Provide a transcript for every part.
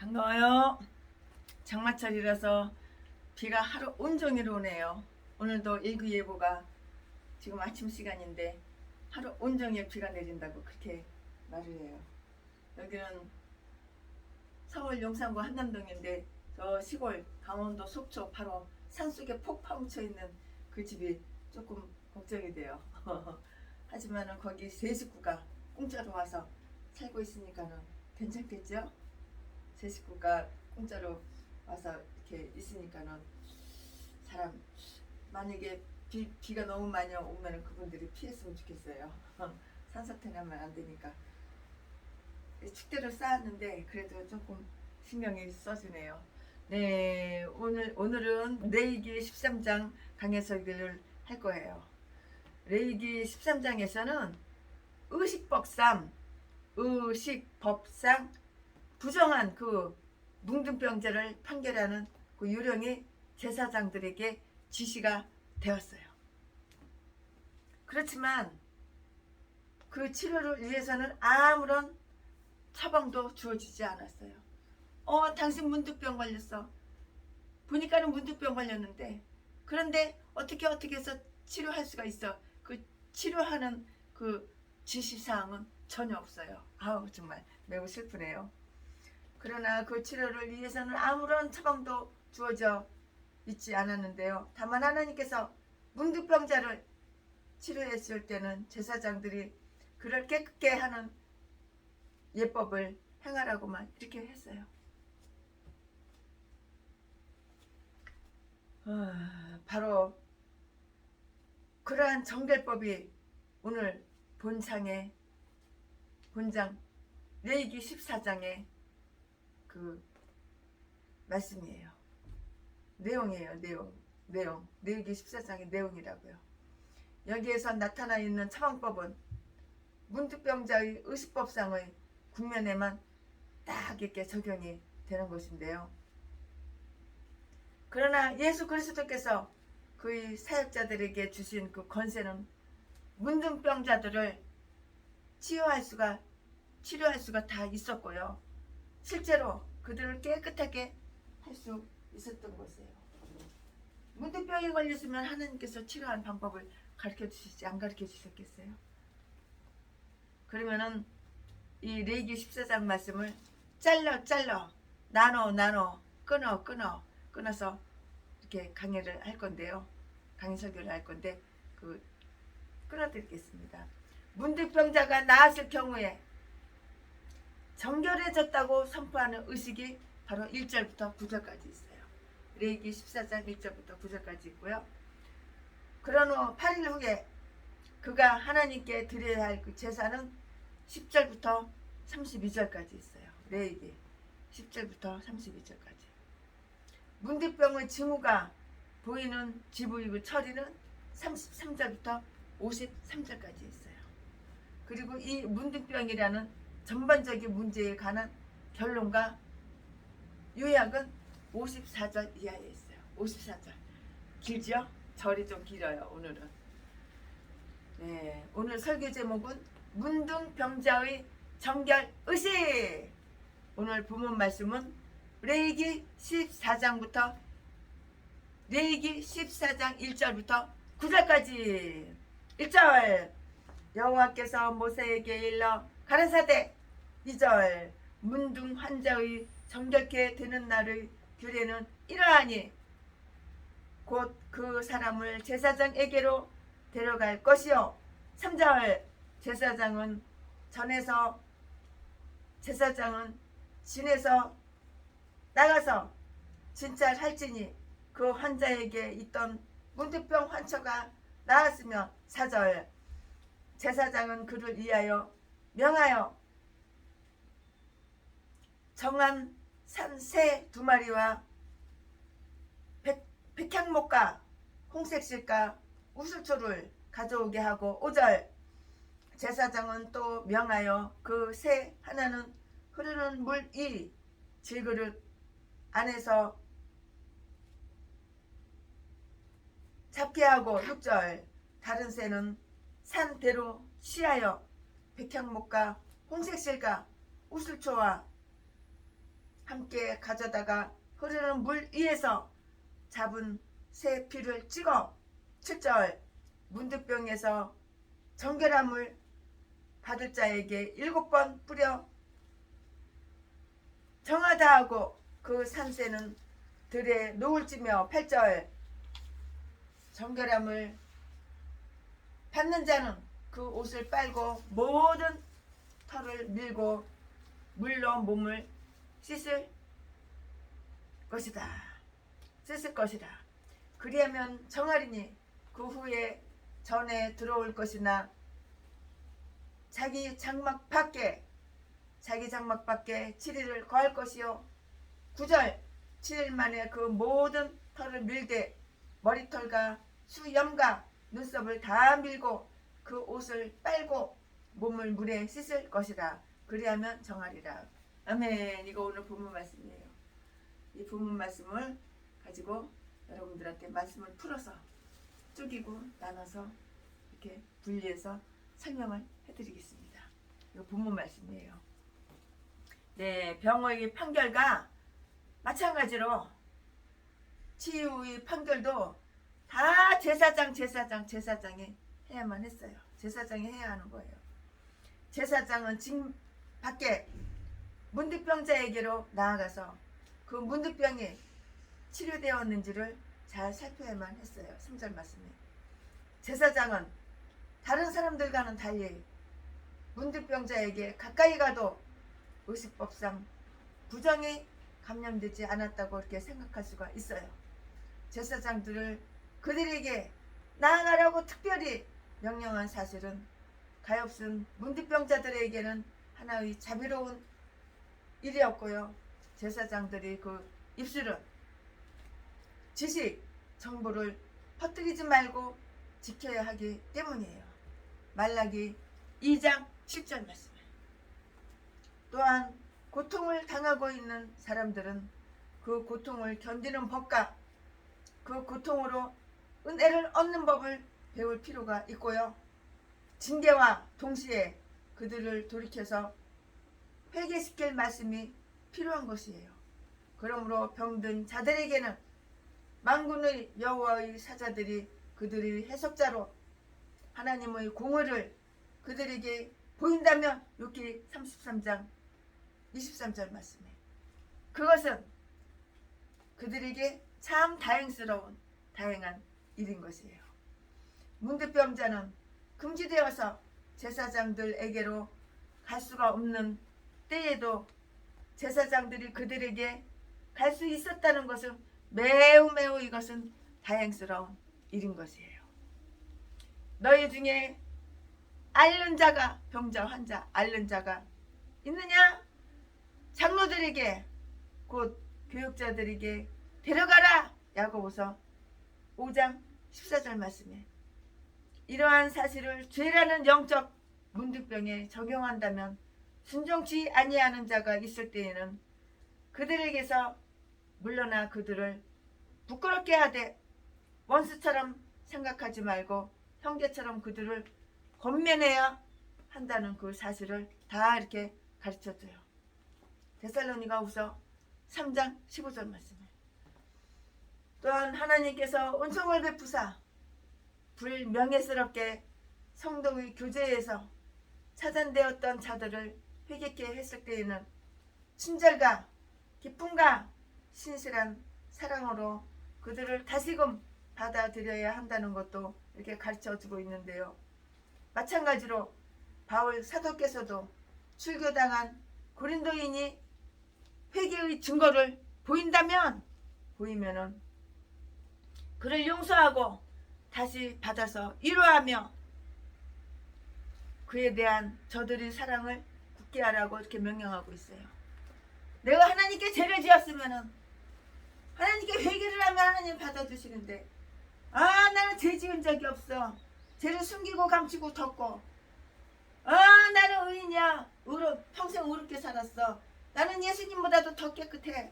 반가워요. 장마철이라서 비가 하루 온종일 오네요. 오늘도 일기예보가 지금 아침 시간인데 하루 온종일 비가 내린다고 그렇게 말을 해요. 여기는 서울 용산구 한남동인데 저 시골 강원도 속초 바로 산속에 폭 파묻혀 있는 그 집이 조금 걱정이 돼요. 하지만은 거기 세 식구가 공짜로 와서 살고 있으니까는 괜찮겠죠? 제 식구가 공짜로 와서 이렇게 있으니까는 사람 만약에 비가 너무 많이 오면 그분들이 피했으면 좋겠어요. 산사태 나면 안 되니까. 축대를 쌓았는데 그래도 조금 신경이 써지네요. 네, 오늘은 레위기 13장 강해 설교를 할 거예요. 레위기 13장에서는 의식법상 부정한 그 뭉둥병자를 판결하는 그 요령이 제사장들에게 지시가 되었어요. 그렇지만 그 치료를 위해서는 아무런 처방도 주어지지 않았어요. 당신 문득병 걸렸어. 보니까는 문득병 걸렸는데, 그런데 어떻게 해서 치료할 수가 있어. 그 치료하는 그 지시사항은 전혀 없어요. 아우, 정말 매우 슬프네요. 그러나 그 치료를 위해서는 아무런 처방도 주어져 있지 않았는데요. 다만 하나님께서 문득병자를 치료했을 때는 제사장들이 그를 깨끗게 하는 예법을 행하라고만 이렇게 했어요. 바로 그러한 정결법이 오늘 본장 레위기 14장의 그 말씀이에요. 내용이에요. 내용. 레위기 14장의 내용이라고요. 여기에서 나타나 있는 처방법은 문득병자의 의식법상의 국면에만 딱 이렇게 적용이 되는 것인데요. 그러나 예수 그리스도께서 그의 사역자들에게 주신 그 권세는 문둥병자들을 치료할 수가 다 있었고요. 실제로 그들을 깨끗하게 할 수 있었던 것이에요. 문둥병에 걸렸으면 하나님께서 치료하는 방법을 가르쳐 주시지 안 가르쳐 주셨겠어요? 그러면은 이 레위기 14장 말씀을 잘라 나눠 끊어서 이렇게 강의를 할 건데요. 강의 설교를 할 건데 끊어드리겠습니다. 문득병자가 나았을 경우에 정결해졌다고 선포하는 의식이 바로 1절부터 9절까지 있어요. 레위기 14장 1절부터 9절까지 있고요. 그런 후 8일 후에 그가 하나님께 드려야 할 그 제사는 10절부터 32절까지 있어요. 레위기 10절부터 32절까지. 문득병의 징후가 보이는 지부이고 처리는 33절부터 53절까지 있어요. 그리고 이 문득병이라는 전반적인 문제에 관한 결론과 요약은 54절 이하에 있어요. 54절. 길죠? 절이 좀 길어요. 오늘은. 네, 오늘 설교 제목은 문둥병자의 정결의식. 오늘 본문 말씀은 레위기 14장 1절부터 9절까지. 1절 여호와께서 모세에게 일러 가라사대. 2절 문둥 환자의 정결케 되는 날의 규례는 이러하니 곧 그 사람을 제사장에게로 데려갈 것이요. 3절 제사장은 진에서 나가서 진찰할지니 그 환자에게 있던 문득병 환처가 나았으며 4절 제사장은 그를 위하여 명하여 정한 산 새 2마리와 백향목과 홍색실과 우슬초를 가져오게 하고 5절 제사장은 또 명하여 그 새 하나는 흐르는 물 이 질그릇 안에서 잡게 하고 6절 다른 새는 산대로 시하여 백향목과 홍색실과 우슬초와 함께 가져다가 흐르는 물 위에서 잡은 새 피를 찍어 7절 문득병에서 정결함을 받을 자에게 7번 뿌려 정하다 하고 그 산새는 들에 노을지며 8절 정결함을 받는 자는 그 옷을 빨고 모든 털을 밀고 물로 몸을 씻을 것이다. 씻을 것이다. 그리하면 정하리니 그 후에 전에 들어올 것이나 자기 장막 밖에 7일을 거할 것이요 9절 7일 만에 그 모든 털을 밀되 머리털과 수염과 눈썹을 다 밀고 그 옷을 빨고 몸을 물에 씻을 것이라. 그리하면 정하리라. 아멘. 이거 오늘 본문 말씀이에요. 이 본문 말씀을 가지고 여러분들한테 말씀을 풀어서 쪼개고 나눠서 이렇게 분리해서 설명을 해드리겠습니다. 이거 본문 말씀이에요. 네, 병의 판결과 마찬가지로 치유의 판결도 다 제사장이 해야만 했어요. 제사장이 해야 하는 거예요. 제사장은 징 밖에 문득병자에게로 나아가서 그 문득병이 치료되었는지를 잘 살펴야만 했어요. 3절 말씀에 제사장은 다른 사람들과는 달리 문득병자에게 가까이 가도 의식법상 부정이 감염되지 않았다고 이렇게 생각할 수가 있어요. 제사장들을 그들에게 나아가라고 특별히 명령한 사실은 가엾은 문득병자들에게는 하나의 자비로운 일이었고요. 제사장들이 그 입술은 지식, 정보를 퍼뜨리지 말고 지켜야 하기 때문이에요. 말라기 2장 10절 말씀. 또한 고통을 당하고 있는 사람들은 그 고통을 견디는 법과 그 고통으로 은혜를 얻는 법을 배울 필요가 있고요. 징계와 동시에 그들을 돌이켜서 회개시킬 말씀이 필요한 것이에요. 그러므로 병든 자들에게는 만군의 여호와의 사자들이 그들의 해석자로 하나님의 공의를 그들에게 보인다면 욥기 33장 23절 말씀에 그것은 그들에게 참 다행한 일인 것이에요. 문득병자는 금지되어서 제사장들에게로 갈 수가 없는 때에도 제사장들이 그들에게 갈 수 있었다는 것은 매우 이것은 다행스러운 일인 것이에요. 너희 중에 앓는 자가 병자 환자 앓는 자가 있느냐? 장로들에게 곧 교육자들에게 데려가라. 야고보서 5장 14절 말씀에 이러한 사실을 죄라는 영적 문득병에 적용한다면 순종치 아니하는 자가 있을 때에는 그들에게서 물러나 그들을 부끄럽게 하되 원수처럼 생각하지 말고 형제처럼 그들을 권면해야 한다는 그 사실을 다 이렇게 가르쳐줘요. 데살로니가후서 3장 15절 말씀에 또한 하나님께서 은총을 베푸사 불명예스럽게 성도의 교제에서 차단되었던 자들을 회개케 했을 때에는 친절과 기쁨과 신실한 사랑으로 그들을 다시금 받아들여야 한다는 것도 이렇게 가르쳐주고 있는데요. 마찬가지로 바울 사도께서도 출교당한 고린도인이 회개의 증거를 보이면은 그를 용서하고 다시 받아서 위로하며 그에 대한 저들의 사랑을 굳게 하라고 이렇게 명령하고 있어요. 내가 하나님께 죄를 지었으면은 하나님께 회개를 하면 하나님 받아주시는데 나는 죄 지은 적이 없어. 죄를 숨기고 감추고 덮고 나는 의인이야. 평생 의롭게 살았어. 나는 예수님보다도 더 깨끗해.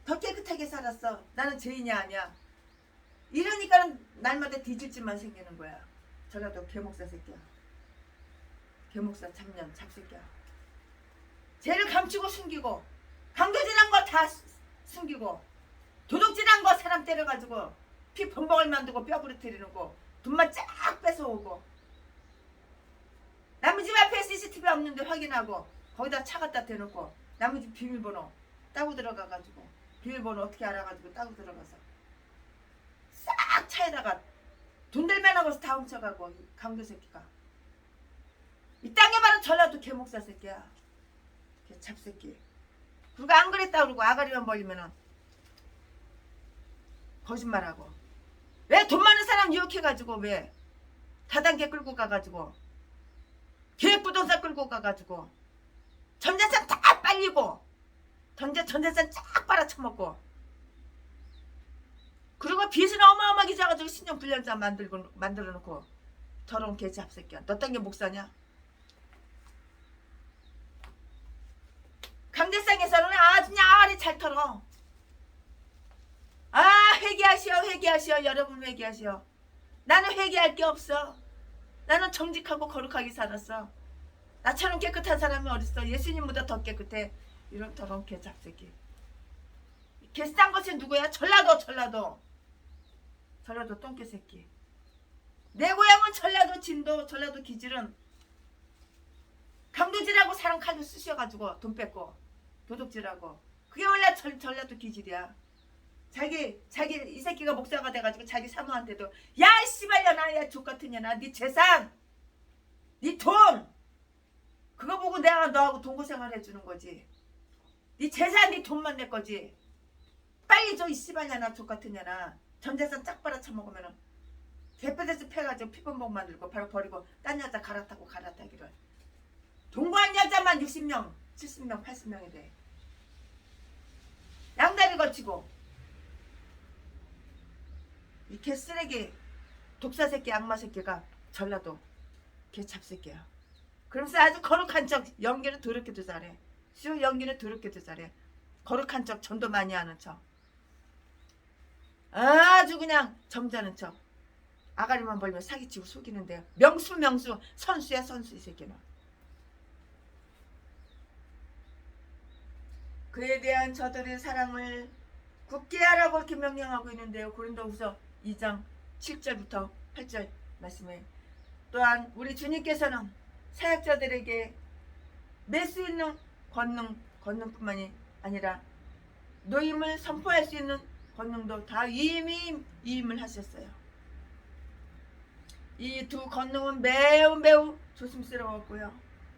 더 깨끗하게 살았어. 나는 죄인이 아니야. 이러니까 날마다 뒤질지만 생기는 거야. 저라도 개목사 새끼야. 개목사 잡년 잡새끼야. 죄를 감추고 숨기고 강도질한 다 숨기고 도둑질한 거 사람 때려가지고 피 범벅을 만들고 뼈 부러뜨리는 거 돈만 쫙 뺏어오고 남의 집 앞에 CCTV 없는데 확인하고 거기다 차 갖다 대놓고 남의 집 비밀번호 따고 들어가가지고 비밀번호 어떻게 알아가지고 따고 들어가서 싹 차에다가 돈 될 만한 것을 다 훔쳐가고 강도 새끼가 이 땅에 바로 전라도 개목사 새끼야. 개 잡새끼. 그리고 안 그랬다 그러고 아가리만 벌리면은 거짓말하고 왜 돈 많은 사람 유혹해가지고 왜 다단계 끌고 가가지고 계획부동산 끌고 가가지고 전재산 다 빨리고 전재산 쫙 빨아쳐먹고 그리고 빚은 어마어마하게 져가지고 신용불량자 만들어놓고 더러운 개 잡새끼야. 너 딴 게 목사냐? 강대상에서는 아주 야리 잘 털어. 아 회개하시오 여러분 회개하시오. 나는 회개할 게 없어. 나는 정직하고 거룩하게 살았어. 나처럼 깨끗한 사람이 어딨어. 예수님보다 더 깨끗해. 이런 더러운 개 잡새끼. 개 싼 것이 누구야? 전라도 똥개 새끼. 내 고향은 전라도 진도 전라도 기질은 강도질하고 사람 칼로 쑤셔가지고 돈 뺏고 도둑질하고 그게 원래 전라도 기질이야. 자기 이 새끼가 목사가 돼가지고 자기 사모한테도 야 씨발년아 야 족같은 년아 네 재산 네 돈 그거 보고 내가 너하고 동거생활 해주는 거지. 네 재산 네 돈만 낼 거지. 빨리 줘 이 씨발년아 족같은 년아. 전재산 쫙 빨아쳐먹으면은 개뼈대서 패가지고 피범벅 만들고 바로 버리고 딴 여자 갈아타기를. 동거한 여자만 60명 70명 80명이 돼. 양다리 걸치고 이 개쓰레기 독사새끼 악마새끼가 전라도 개잡새끼야. 그러면서 아주 거룩한 척 연기는 더럽게도 잘해. 수요 연기는 더럽게도 잘해. 거룩한 척 전도 많이 하는 척 아주 그냥 점잖은 척 아가리만 벌면 사기치고 속이는데요. 명수 선수야 선수 이 새끼는. 그에 대한 저들의 사랑을 굳게 하라고 이렇게 명령하고 있는데요. 고린도후서 2장 7절부터 8절 말씀에 또한 우리 주님께서는 사역자들에게 낼 수 있는 권능뿐만이 아니라 노임을 선포할 수 있는 권능도 다 위임을 하셨어요. 이 두 권능은 매우 조심스러웠고요.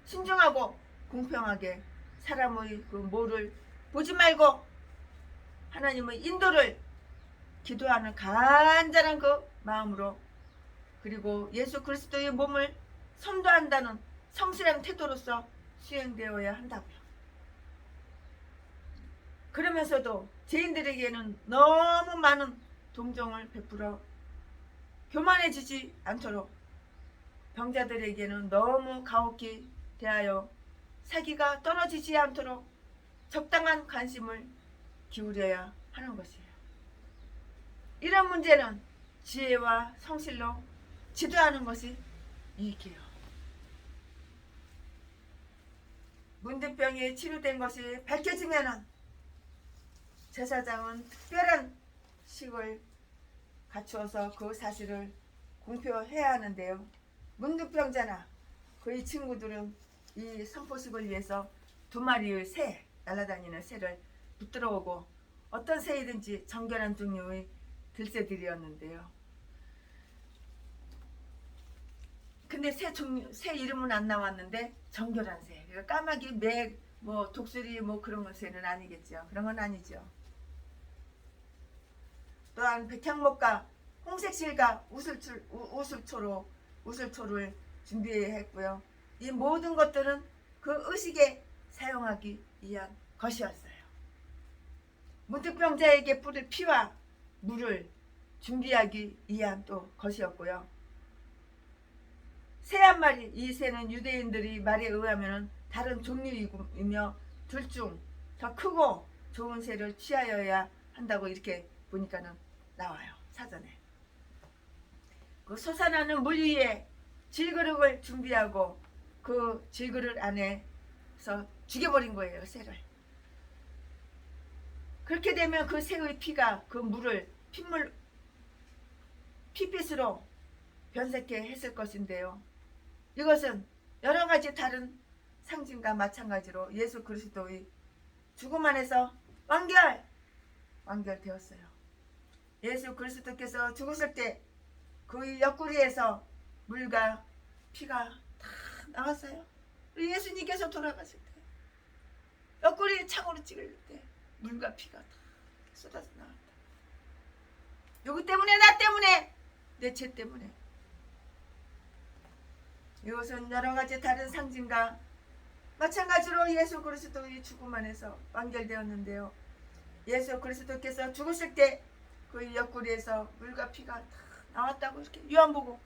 신중하고 공평하게 사람의 그 모를 보지 말고 하나님의 인도를 기도하는 간절한 그 마음으로 그리고 예수 그리스도의 몸을 선도한다는 성실한 태도로서 수행되어야 한다고요. 그러면서도 죄인들에게는 너무 많은 동정을 베풀어 교만해지지 않도록 병자들에게는 너무 가혹히 대하여 사기가 떨어지지 않도록 적당한 관심을 기울여야 하는 것이에요. 이런 문제는 지혜와 성실로 지도하는 것이 유익해요. 문득병이 치료된 것이 밝혀지면 제사장은 특별한 식을 갖추어서 그 사실을 공표해야 하는데요. 문득병자나 그의 친구들은 이 선포식을 위해서 2마리의 새, 날아다니는 새를 붙들어 오고 어떤 새이든지 정결한 종류의 들새들이었는데요. 근데 새 이름은 안 나왔는데 정결한 새. 그러니까 까마귀, 맥, 독수리 그런 새는 아니겠죠. 그런 건 아니죠. 또한 백향목과 홍색실과 우슬초를 준비했고요. 이 모든 것들은 그 의식에 사용하기 위한 것이었어요. 문득병자에게 뿌릴 피와 물을 준비하기 위한 또 것이었고요. 새 한 마리, 이 새는 유대인들이 말에 의하면 다른 종류이며 둘 중 더 크고 좋은 새를 취하여야 한다고 이렇게 보니까는 나와요. 사전에. 그 솟아나는 물 위에 질그릇을 준비하고 그 질그릇 안에서 죽여버린 거예요. 새를. 그렇게 되면 그 새의 피가 그 물을 피빛으로 변색해 했을 것인데요. 이것은 여러 가지 다른 상징과 마찬가지로 예수 그리스도의 죽음 안에서 완결되었어요. 예수 그리스도께서 죽으실 때 그 옆구리에서 물과 피가 다 나왔어요. 예수님께서 돌아가실 때 옆구리에 창으로 찌를 때 물과 피가 다 쏟아져 나왔다. 누구 때문에? 나 때문에, 내 죄 때문에. 이것은 여러 가지 다른 상징과 마찬가지로 예수 그리스도의 죽음 안에서 완결되었는데요. 예수 그리스도께서 죽으실 때 그 옆구리에서 물과 피가 다 나왔다고 이렇게 요한복음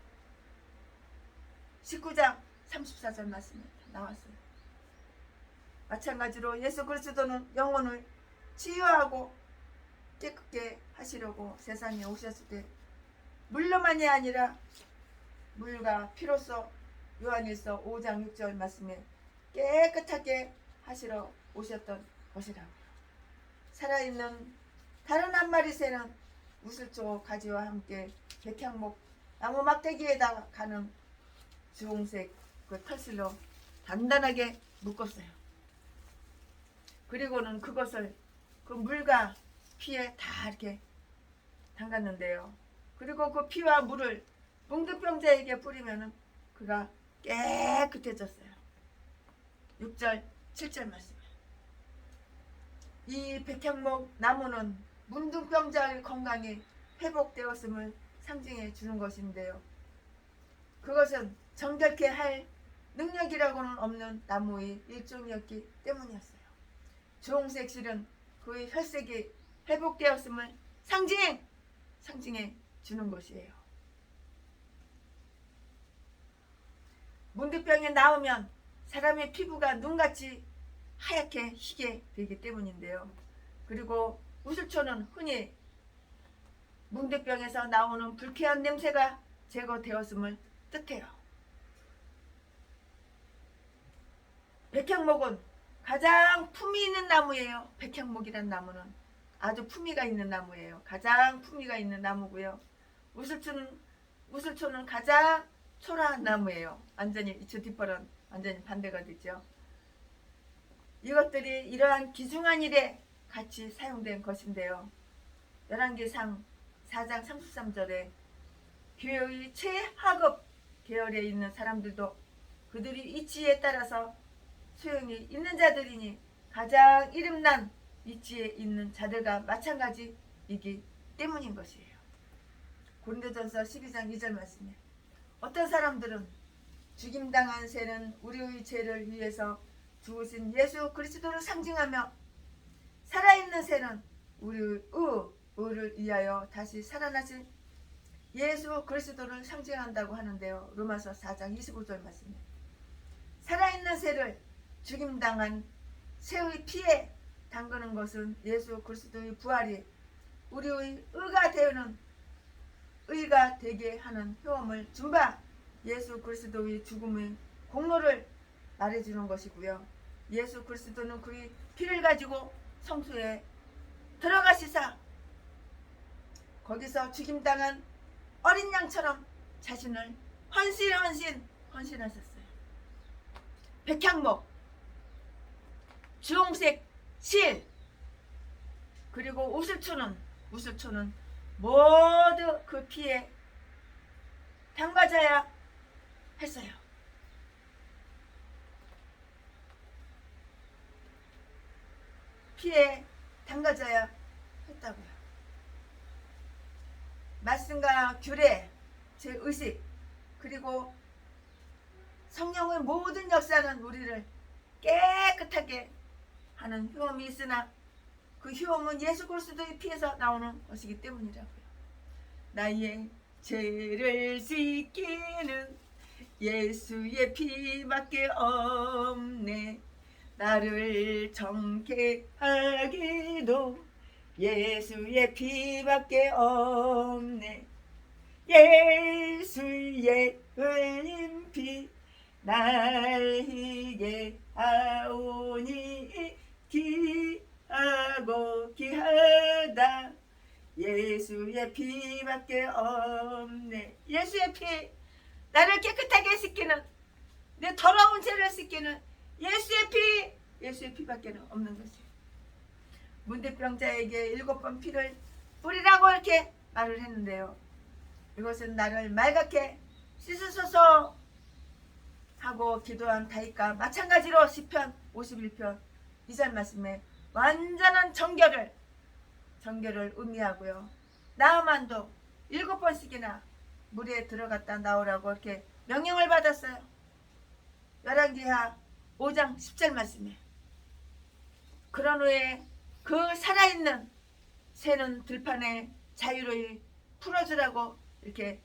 19장 34절 말씀에 나왔어요. 마찬가지로 예수 그리스도는 영혼을 치유하고 깨끗게 하시려고 세상에 오셨을 때 물로만이 아니라 물과 피로써 요한일서 5장 6절 말씀에 깨끗하게 하시러 오셨던 것이라고요. 살아있는 다른 한 마리 새는 우슬초 가지와 함께 백향목 나무 막대기에다가 가는 주홍색 그 털실로 단단하게 묶었어요. 그리고는 그것을 그 물과 피에 다 이렇게 담갔는데요. 그리고 그 피와 물을 뭉드병자에게 뿌리면은 그가 깨끗해졌어요. 6절 7절 말씀. 이 백향목 나무는 문둥병자의 건강이 회복되었음을 상징해 주는 것인데요. 그것은 정결케 할 능력이라고는 없는 나무의 일종이었기 때문이었어요. 주홍색 실은 그의 혈색이 회복되었음을 상징해 주는 것이에요. 문둥병이 나오면 사람의 피부가 눈같이 하얗게 희게 되기 때문인데요. 그리고 우슬초는 흔히 문둥병에서 나오는 불쾌한 냄새가 제거되었음을 뜻해요. 백향목은 가장 품이 있는 나무예요. 백향목이란 나무는 아주 품위가 있는 나무예요. 가장 품위가 있는 나무고요. 우슬초는 가장 초라한 나무예요. 완전히 이초 뒷벌은 완전히 반대가 되죠. 이것들이 이러한 귀중한 일에 같이 사용된 것인데요. 열왕기상 4장 33절에 교회의 최하급 계열에 있는 사람들도 그들이 이치에 따라서 소용이 있는 자들이니 가장 이름난 이치에 있는 자들과 마찬가지이기 때문인 것이에요. 고린도전서 12장 2절 말씀에 어떤 사람들은 죽임당한 새는 우리의 죄를 위해서 죽으신 예수 그리스도를 상징하며 살아있는 새는 우리의 의를 위하여 다시 살아나신 예수 그리스도를 상징한다고 하는데요. 로마서 4장 25절 말씀에 살아있는 새를 죽임당한 새의 피에 담그는 것은 예수 그리스도의 부활이 우리의 의가 되게 하는 효험을 준 바 예수 그리스도의 죽음의 공로를 말해주는 것이고요. 예수 그리스도는 그의 피를 가지고 성소에 들어가시사 거기서 죽임당한 어린 양처럼 자신을 헌신하셨어요. 백향목, 주홍색 실, 그리고 우슬초는 모두 그 피에 담가져야 했어요. 피에 담가져야 했다고요. 말씀과 규례, 제의식, 그리고 성령의 모든 역사는 우리를 깨끗하게 하는 효험이 있으나 그 효험은 예수 그리스도의 피에서 나오는 것이기 때문이라고요. 나의 죄를 씻기는 예수의 피밖에 없네. 나를 정케 하기도 예수의 피밖에 없네. 예수의 흘린 피 날 희게 하오니 귀하고 귀한 예수의 피밖에 없네. 예수의 피, 나를 깨끗하게 씻기는, 내 더러운 죄를 씻기는 예수의 피밖에 없는 것이에요. 문둥병자에게 7번 피를 뿌리라고 이렇게 말을 했는데요. 이것은 나를 맑게 씻으소서 하고 기도한 다윗과 마찬가지로 시편 51편 2절 말씀에 완전한 정결을 의미하고요. 나아만도 7번씩이나 물에 들어갔다 나오라고 이렇게 명령을 받았어요. 열왕기하 5장 10절 말씀에 그런 후에 그 살아있는 새는 들판에 자유로이 풀어주라고 이렇게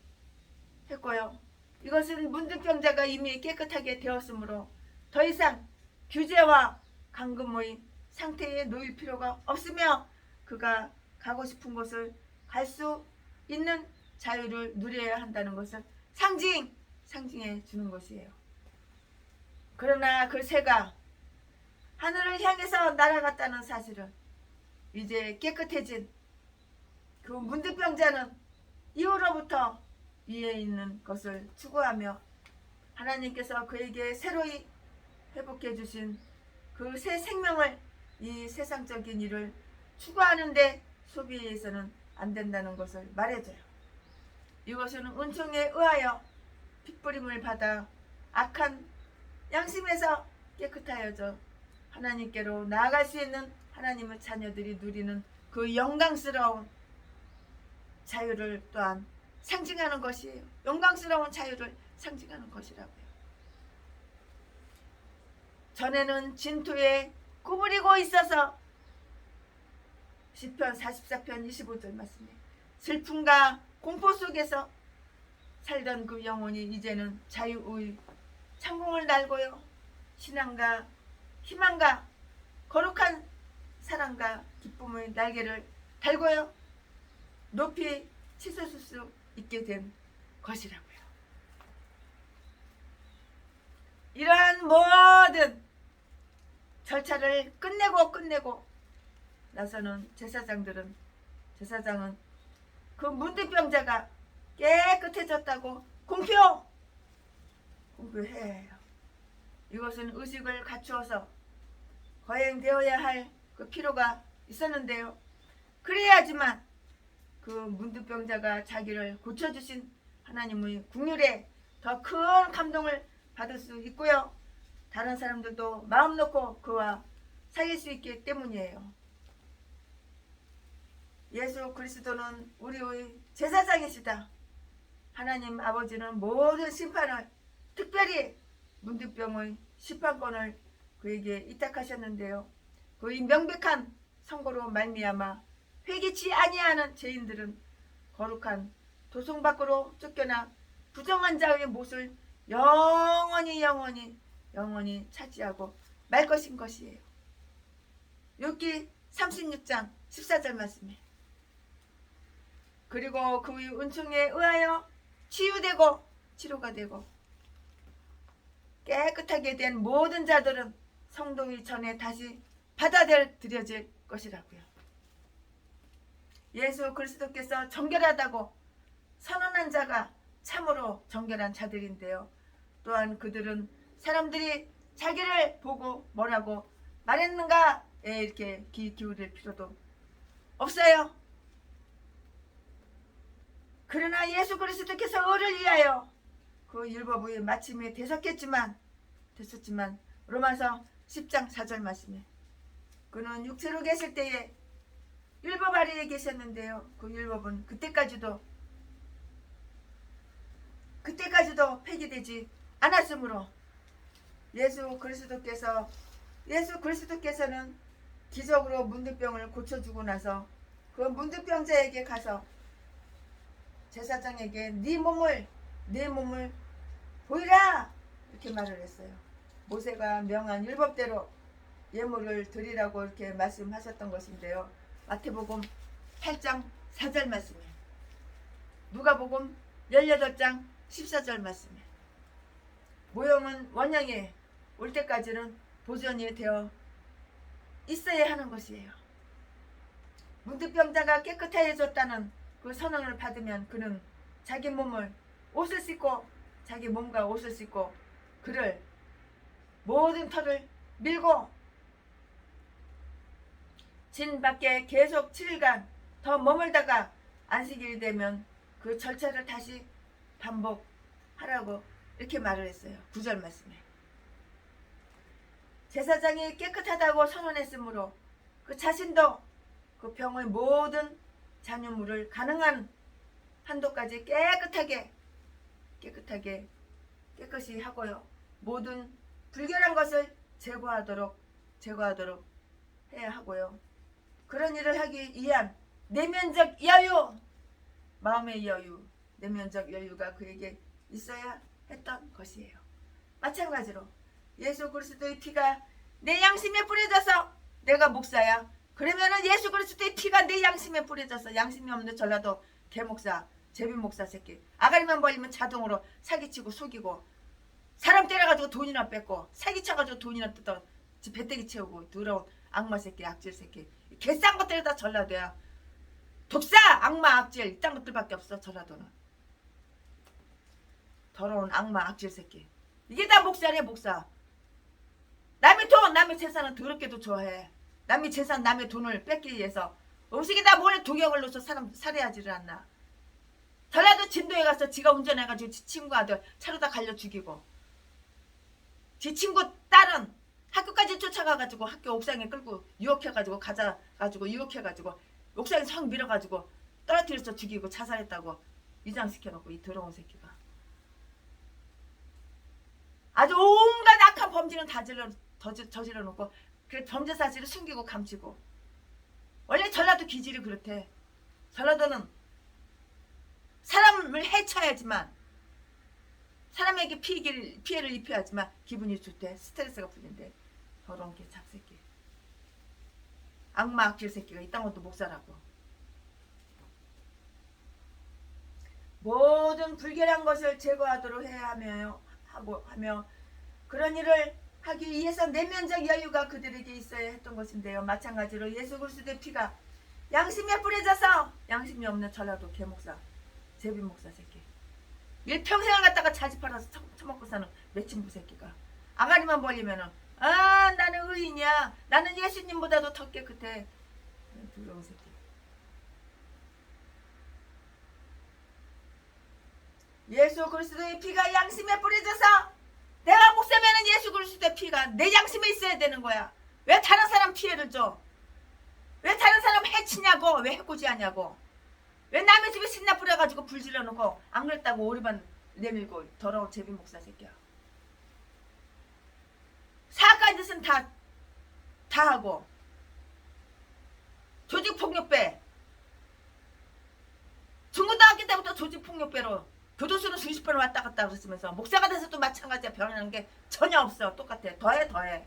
했고요. 이것은 문둥병자가 이미 깨끗하게 되었으므로 더 이상 규제와 감금의 상태에 놓일 필요가 없으며 그가 가고 싶은 곳을 갈 수 있는 자유를 누려야 한다는 것을 상징해 주는 것이에요. 그러나 그 새가 하늘을 향해서 날아갔다는 사실은 이제 깨끗해진 그 문둥병자는 이후로부터 위에 있는 것을 추구하며 하나님께서 그에게 새로이 회복해 주신 그 새 생명을 이 세상적인 일을 추구하는데 소비해서는 안 된다는 것을 말해줘요. 이것은 은총에 의하여 핏부림을 받아 악한 양심에서 깨끗하여져 하나님께로 나아갈 수 있는 하나님의 자녀들이 누리는 그 영광스러운 자유를 또한 상징하는 것이에요. 영광스러운 자유를 상징하는 것이라고요. 전에는 진토에 구부리고 있어서 시편 44편 25절 말씀에 슬픔과 공포 속에서 살던 그 영혼이 이제는 자유의 창공을 날고요. 신앙과 희망과 거룩한 사랑과 기쁨의 날개를 달고요. 높이 치솟을 수 있게 된 것이라고요. 이러한 모든 절차를 끝내고 나서는 제사장은 그 문둥병자가 깨끗해졌다고 공표해요. 이것은 의식을 갖추어서 거행되어야 할 그 필요가 있었는데요. 그래야지만 그 문둥병자가 자기를 고쳐주신 하나님의 긍휼에 더 큰 감동을 받을 수 있고요. 다른 사람들도 마음 놓고 그와 사귈 수 있기 때문이에요. 예수 그리스도는 우리의 제사장이시다. 하나님 아버지는 모든 심판을, 특별히 문둥병의 심판권을 그에게 이탁하셨는데요. 그의 명백한 선고로 말미암아 회개치 아니하는 죄인들은 거룩한 도성 밖으로 쫓겨나 부정한 자의 못을 영원히 차지하고 말 것인 것이에요. 욥기 36장 14절 말씀에 그리고 그의 은총에 의하여 치유되고 치료가 되고 깨끗하게 된 모든 자들은 성도의 전에 다시 받아들여질 것이라고요. 예수 그리스도께서 정결하다고 선언한 자가 참으로 정결한 자들인데요. 또한 그들은 사람들이 자기를 보고 뭐라고 말했는가에 이렇게 귀 기울일 필요도 없어요. 그러나 예수 그리스도께서 의를 위하여 그 율법의 마침에 됐었지만 로마서 10장 4절 말씀에 그는 육체로 계실 때에 율법 아래에 계셨는데요. 그 율법은 그때까지도 폐기되지 않았으므로 예수 그리스도께서는 기적으로 문둥병을 고쳐주고 나서 그 문둥병자에게 가서 제사장에게 네 몸을 보이라 이렇게 말을 했어요. 모세가 명한 율법대로 예물을 드리라고 이렇게 말씀하셨던 것인데요. 마태복음 8장 4절 말씀에 누가복음 18장 14절 말씀에 모형은 원형에 올 때까지는 보존이 되어 있어야 하는 것이에요. 문득병자가 깨끗해졌다는 그 선언을 받으면 그는 자기 몸을 옷을 씻고 자기 몸과 옷을 씻고 그를 모든 털을 밀고 진 밖에 계속 7일간 더 머물다가 안식일이 되면 그 절차를 다시 반복하라고 이렇게 말을 했어요. 9절 말씀에. 제사장이 깨끗하다고 선언했으므로 그 자신도 그 병의 모든 잔유물을 가능한 한도까지 깨끗이 하고요. 모든 불결한 것을 제거하도록 해야 하고요. 그런 일을 하기 위한 내면적 여유, 마음의 여유, 내면적 여유가 그에게 있어야 했던 것이에요. 마찬가지로 예수 그리스도의 피가 내 양심에 뿌려져서 내가 목사야. 그러면은 예수 그리스도의 피가 내 양심에 뿌려져서 양심이 없는 전라도 개목사, 제비목사 새끼 아가리만 벌리면 자동으로 사기치고 속이고 사람 때려가지고 돈이나 뺏고 사기쳐가지고 돈이나 뜯어 배때기 채우고 더러운 악마 새끼, 악질 새끼, 개싼 것들이 다 전라도야. 독사, 악마, 악질 이딴 것들밖에 없어. 전라도는 더러운 악마, 악질 새끼. 이게 다 목사래. 목사. 남의 돈, 남의 재산은 더럽게도 좋아해. 남의 재산, 남의 돈을 뺏기 위해서 음식에다 몰래 독약을 넣어서 사람 살해하지를 않나. 전라도 진도에 가서 지가 운전해가지고 지 친구 아들 차로다 갈려 죽이고 지 친구 딸은 학교까지 쫓아가가지고 학교 옥상에 끌고 유혹해가지고 가져가지고 유혹해가지고 옥상에 성 밀어가지고 떨어뜨려서 죽이고 자살했다고 위장시켜놓고 이 더러운 새끼가 아주 온갖 악한 범죄는 다 저질러놓고 그 범죄 사실을 숨기고 감추고. 원래 전라도 기질이 그렇대. 전라도는 사람을 해쳐야지만 사람에게 피해를 입혀야지만 기분이 좋대. 스트레스가 풀린대. 더러운 개 잡새끼. 악마 악질 새끼가 이딴 것도 목사라고. 모든 불결한 것을 제거하도록 해야 하며 그런 일을 하기 위해서 내면적 여유가 그들에게 있어야 했던 것인데요. 마찬가지로 예수 그리스도의 피가 양심에 뿌려져서 양심이 없는 전라도 개목사, 제비목사 새끼. 일평생을 갖다가 자지 팔아서 처먹고 사는 매친부 새끼가 아가리만 벌리면은 나는 의인이야. 나는 예수님보다도 더 깨끗해. 두려운 새끼. 예수 그리스도의 피가 양심에 뿌려져서 내가 목사면은 예수 그리스도의 피가 내 양심에 있어야 되는 거야. 왜 다른 사람 피해를 줘? 왜 다른 사람 해치냐고? 왜 해코지하냐고? 왜 남의 집에 신나 뿌려가지고 불 질러놓고 안 그랬다고 오리만 내밀고 더러운 제비목사 새끼야. 사악한 짓은 다 하고 조직폭력배 중고등학교 때부터 조직폭력배로 교도소는 수십 번 왔다 갔다 그랬으면서 목사가 돼서도 마찬가지야. 변하는 게 전혀 없어. 똑같아. 더해.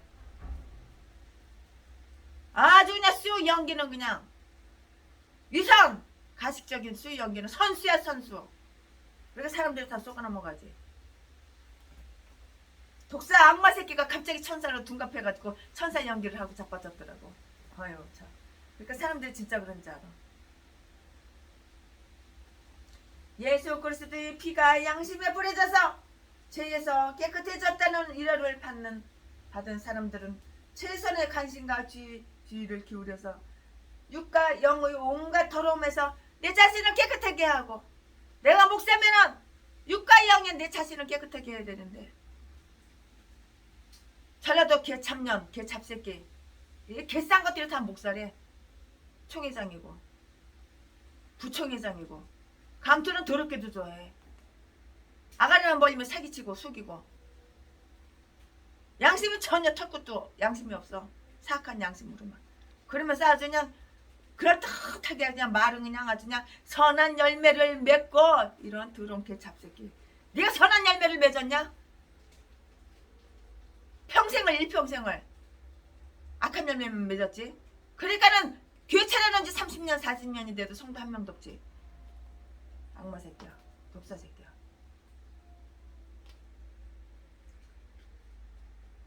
아주 그냥 수 연기는 그냥 위선 가식적인 수 연기는 선수야 선수. 그러니까 사람들이 다 쏘가 넘어가지. 독사 악마 새끼가 갑자기 천사로 둔갑해가지고 천사 연기를 하고 자빠졌더라고. 어휴 참. 그러니까 사람들이 진짜 그런 줄 알아. 예수 그리스도의 피가 양심에 뿌려져서 죄에서 깨끗해졌다는 위로를 받은 사람들은 최선의 관심과 주의를 기울여서 육과 영의 온갖 더러움에서 내 자신을 깨끗하게 하고 내가 목사면은 육과 영에 내 자신을 깨끗하게 해야 되는데 전라도 개 참년, 개 잡새끼 개싼 것들이 다 목사래. 총회장이고 부총회장이고 감투는 더럽게도 좋아해. 아가리만 벌리면 사기치고 속이고 양심이 전혀 털것도 양심이 없어. 사악한 양심으로만. 그러면서 아주 그냥 그럴듯하게 그냥 말은 그냥 아주 그냥 선한 열매를 맺고 이런 더러운 개 잡새끼. 네가 선한 열매를 맺었냐? 일평생을 악한 열매만 맺었지. 그러니까는 교회 차려놓은 지 30년 40년이 돼도 성도 한 명도 없지. 악마 새끼야. 독사 새끼야.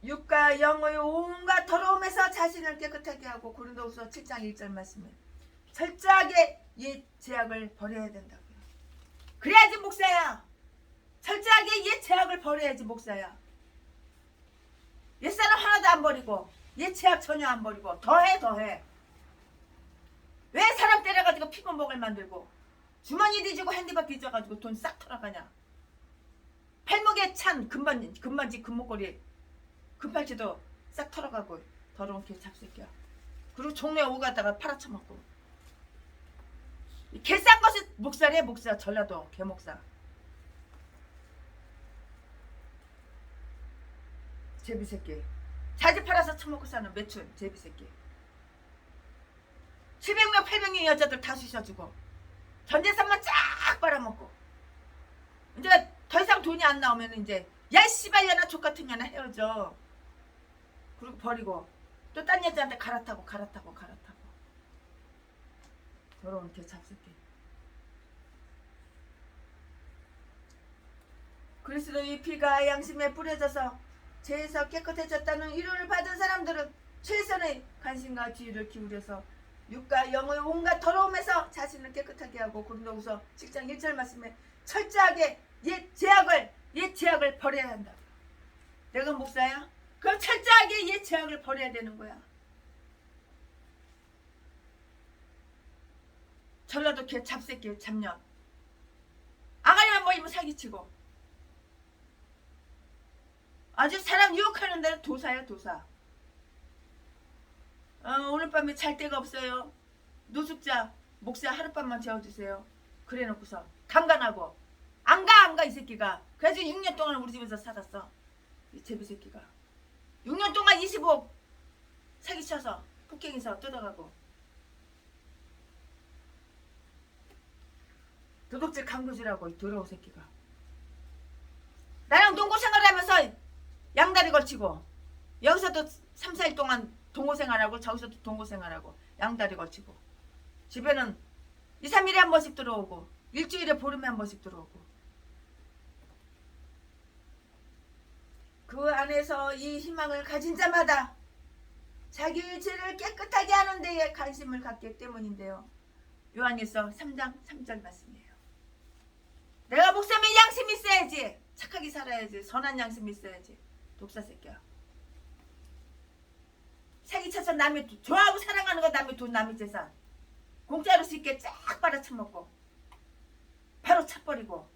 육과 영의 온갖 더러움에서 자신을 깨끗하게 하고 고린도후서 7장 1절 말씀에 철저하게 옛 제약을 버려야 된다고요. 그래야지 목사야. 철저하게 옛 제약을 버려야지 목사야. 옛사람 하나도 안 버리고 옛 제약 전혀 안 버리고 더해. 왜 사람 때려가지고 피곤목을 만들고 주머니 뒤지고 핸디박 뒤져가지고 돈 싹 털어가냐. 팔목에 찬 금반지 금목걸이 금팔찌도 싹 털어가고 더러운 개 잡새끼야. 그리고 종로에 오가다가 팔아쳐먹고 개싼 것이 목살이야. 목살. 전라도 개목살. 제비새끼. 자지 팔아서 처먹고 사는 매춘 제비새끼. 700명 800명 여자들 다 쑤셔주고 전재산만 쫙 빨아먹고 이제 더 이상 돈이 안 나오면 이제 야 씨발년아 족같은 년아 헤어져. 그리고 버리고 또 딴 여자한테 갈아타고 더러운 개 잡새끼. 그리스도의 피가 양심에 뿌려져서 죄에서 깨끗해졌다는 위로를 받은 사람들은 최선의 관심과 주의를 기울여서 육과 영의 온갖 더러움에서 자신을 깨끗하게 하고 고린도후서 10장 1절 말씀에 철저하게 옛 제약을 버려야 한다. 내가 목사야? 그럼 철저하게 옛 제약을 버려야 되는 거야. 전라도 개 잡새끼 잡년. 아가리만 보이면 사기치고 아주 사람 유혹하는 데는 도사야 도사. 오늘 밤에 잘 데가 없어요. 노숙자 목사 하룻밤만 재워주세요. 그래 놓고서 강간하고 안 가 이 새끼가. 그래서 6년 동안 우리 집에서 살았어. 이 제비새끼가 6년 동안 25억 사기쳐서 폭행해서 뜯어가고 도둑질 강도질하고 이 더러운 새끼가. 나랑 동거생활하면서 양다리 걸치고 여기서도 3, 4일 동안 동거생활하고 저기서도 동거생활하고 양다리 걸치고 집에는 2, 3일에 한 번씩 들어오고 일주일에 보름에 한 번씩 들어오고 그 안에서 이 희망을 가진 자마다 자기의 죄를 깨끗하게 하는 데에 관심을 갖기 때문인데요. 요한일서 3장 3절 말씀이에요. 내가 목사면 양심이 있어야지. 착하게 살아야지. 선한 양심이 있어야지. 독사 새끼야. 사기쳐서 남의 좋아하고 사랑하는 거 남의 돈 남의 재산 공짜로 쉽게 쫙 빨아쳐먹고 바로 차버리고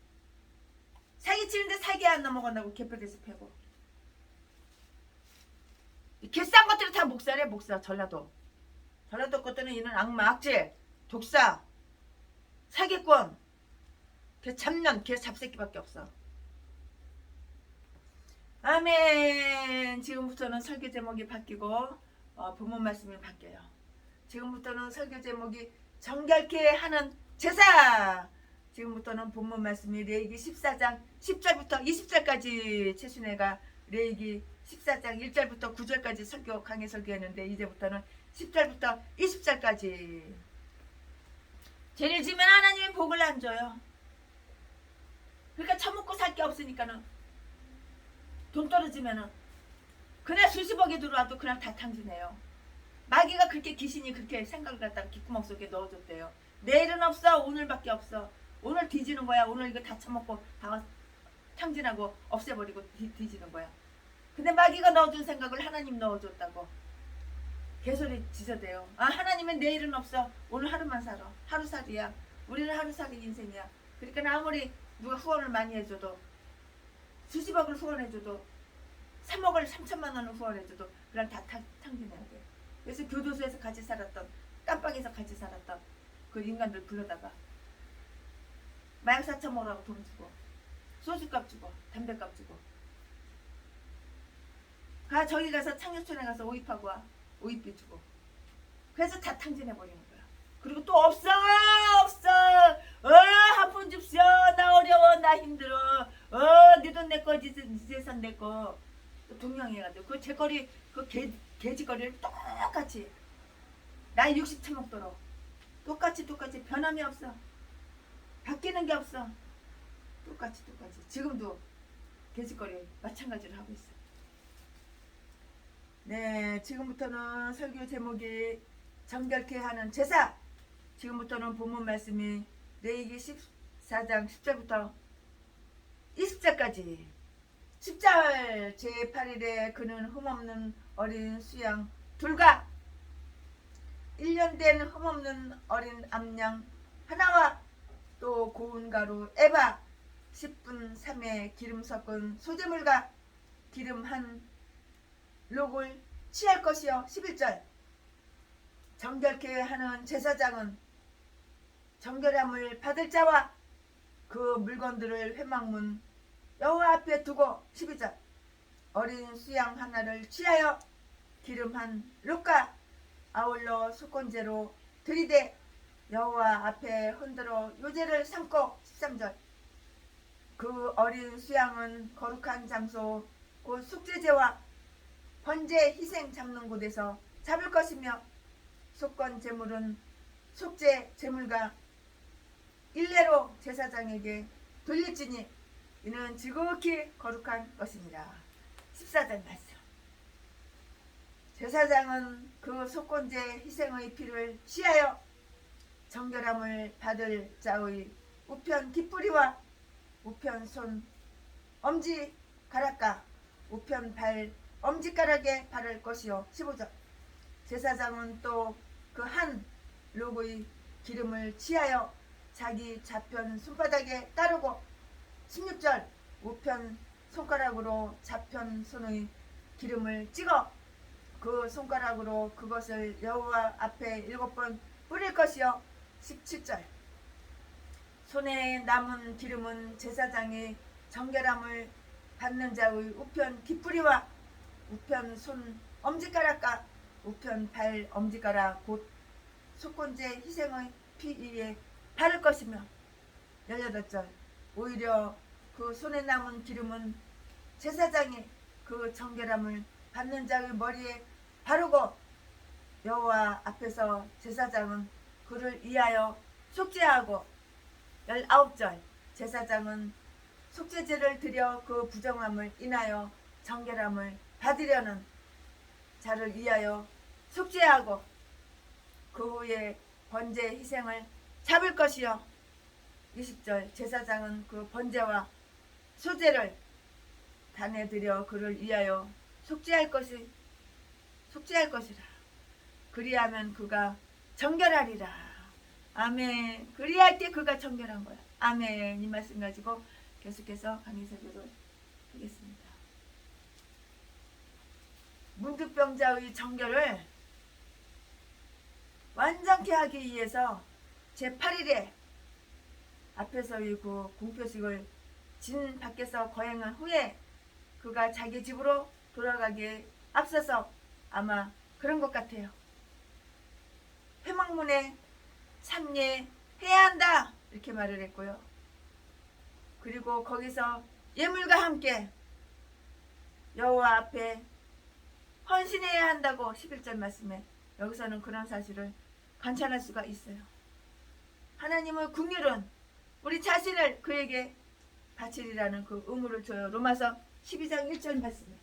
사기치는데 사기 안 넘어간다고 개뼈대서 패고 개싼 것들이 다 목살이야. 목살. 전라도 것들은 이는 악마 악질 독사 사기꾼 개 잡년 개 잡새끼밖에 없어. 아멘. 지금부터는 설교 제목이 바뀌고 본문 말씀이 바뀌어요. 지금부터는 설교 제목이 정결케 하는 제사. 지금부터는 본문 말씀이 레위기 14장 10절부터 20절까지 최순애가 레위기 14장 1절부터 9절까지 강의 설교했는데 이제부터는 10절부터 20절까지. 죄를 지면 하나님이 복을 안 줘요. 그러니까 처먹고 살 게 없으니까는 돈 떨어지면은 그날 수십억이 들어와도 그냥 다 탕진해요. 마귀가 그렇게 귀신이 그렇게 생각을 갖다가 귓구멍 속에 넣어줬대요. 내일은 없어. 오늘밖에 없어. 오늘 뒤지는 거야. 오늘 이거 다 처먹고 다 탕진하고 없애버리고 뒤지는 거야. 근데 마귀가 넣어준 생각을 하나님 넣어줬다고 개소리 지저대요. 하나님은 내일은 없어. 오늘 하루만 살아. 하루살이야. 우리는 하루살이 인생이야. 그러니까 아무리 누가 후원을 많이 해줘도 수십억을 후원해줘도 3억을 3천만 원을 후원해줘도 그냥 다 탕진해야 돼. 그래서 교도소에서 같이 살았던 깜빵에서 같이 살았던 그 인간들 불러다가 마약 사쳐 먹으라고 돈 주고 소주값 주고 담배값 주고 저기 가서 창녀촌에 가서 오입하고 와. 오입비 주고 그래서 다 탕진해버리는 거야. 그리고 또 없어 한 푼 줍쇼. 나 어려워. 나 힘들어. 네 돈 내꺼 네 재산 내꺼. 동양해가지고 그 제거리 그 개짓거리를 똑같이 나이 60 처먹도록 똑같이 변함이 없어. 바뀌는 게 없어. 똑같이 지금도 개짓거리 마찬가지로 하고 있어. 네, 지금부터는 설교 제목이 정결케 하는 제사. 지금부터는 본문 말씀이 레위기 14장 10절부터 20절까지 10절 제8일에 그는 흠없는 어린 수양 둘과 1년 된 흠없는 어린 암양 하나와 또 고운 가루 에바 10분 3회 기름 섞은 소재물과 기름 한 록을 취할 것이요. 11절 정결케 하는 제사장은 정결함을 받을 자와 그 물건들을 회막문 여호와 앞에 두고 12절 어린 수양 하나를 취하여 기름 한 록과 아울러 속건제로 들이대 여호와 앞에 흔들어 요제를 삼고 13절 그 어린 수양은 거룩한 장소 곧 속죄제와 번제 희생 잡는 곳에서 잡을 것이며 속건 제물은 속죄 제물과 일례로 제사장에게 돌릴지니 이는 지극히 거룩한 것입니다. 14절 말씀 제사장은 그 속건제 희생의 피를 취하여 정결함을 받을 자의 우편 깃뿌리와 우편 손 엄지 가락과 우편 발 엄지가락에 바를 것이요. 15절 제사장은 또 그 한 록의 기름을 취하여 자기 좌편 손바닥에 따르고 16절 우편 손가락으로 좌편 손의 기름을 찍어 그 손가락으로 그것을 여호와 앞에 7번 뿌릴 것이요. 17절 손에 남은 기름은 제사장이 정결함을 받는 자의 우편 깃뿌리와 우편 손 엄지가락과 우편 발 엄지가락 곧 속건제 희생의 피 위에 바를 것이며 18절 오히려 그 손에 남은 기름은 제사장이 그 정결함을 받는 자의 머리에 바르고 여호와 앞에서 제사장은 그를 위하여 속죄하고 19절 제사장은 속죄제를 드려 그 부정함을 인하여 정결함을 받으려는 자를 위하여 속죄하고 그 후에 번제 희생을 잡을 것이요. 20절 제사장은 그 번제와 소제를 단에 드려 그를 위하여 속죄할 것이라. 그리하면 그가 정결하리라. 아멘. 그리할 때 그가 정결한 거야. 아멘. 이 말씀 가지고 계속해서 강의 설교를 하겠습니다. 문득병자의 정결을 완전케 하기 위해서 제8일에 앞에서의 그 공표식을 진 밖에서 거행한 후에 그가 자기 집으로 돌아가기에 앞서서 아마 그런 것 같아요. 회막문에 참례해야 한다 이렇게 말을 했고요. 그리고 거기서 예물과 함께 여호와 앞에 헌신해야 한다고 11절 말씀에 여기서는 그런 사실을 관찰할 수가 있어요. 하나님의 긍휼은 우리 자신을 그에게 바치리라는 그 의무를 줘요. 로마서 12장 1절 말씀에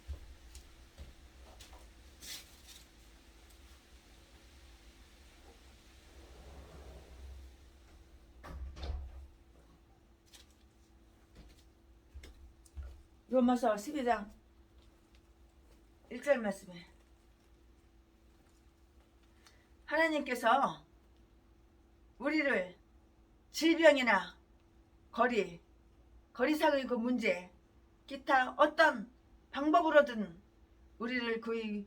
로마서 12장 1절 말씀에 하나님께서 우리를 질병이나 거리상의 그 문제 기타 어떤 방법으로든 우리를 그의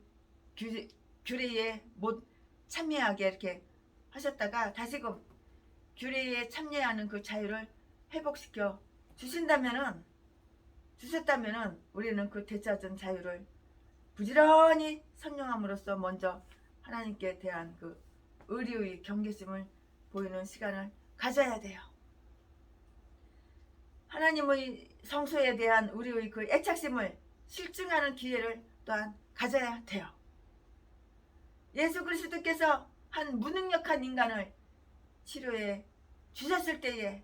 규례에 못 참여하게 이렇게 하셨다가 다시금 규례에 참여하는 그 자유를 회복시켜 주셨다면은 우리는 그 되찾은 자유를 부지런히 선용함으로써 먼저 하나님께 대한 그 의리의 경계심을 보이는 시간을 가져야 돼요. 하나님의 성소에 대한 우리의 그 애착심을 실증하는 기회를 또한 가져야 돼요. 예수 그리스도께서 한 무능력한 인간을 치료해 주셨을 때에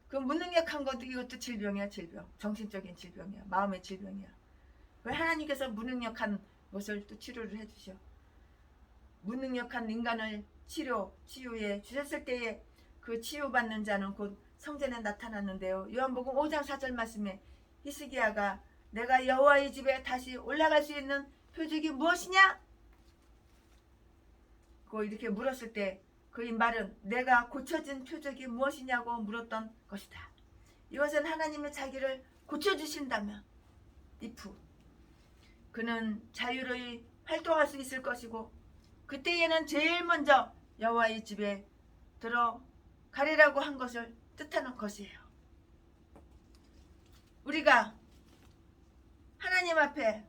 그 무능력한 것도 이것도 질병이야. 질병. 정신적인 질병이야. 마음의 질병이야. 왜 하나님께서 무능력한 것을 또 치료를 해주셔. 무능력한 인간을 치유해 주셨을 때에 그 치유받는 자는 곧 성전에 나타났는데요. 요한복음 5장 4절 말씀에 히스기야가 내가 여호와의 집에 다시 올라갈 수 있는 표적이 무엇이냐? 그 이렇게 물었을 때 그의 말은 내가 고쳐진 표적이 무엇이냐고 물었던 것이다. 이것은 하나님의 자기를 고쳐주신다면 if 그는 자유로이 활동할 수 있을 것이고 그때에는 제일 먼저 여호와의 집에 들어가리라고 한 것을 뜻하는 것이에요. 우리가 하나님 앞에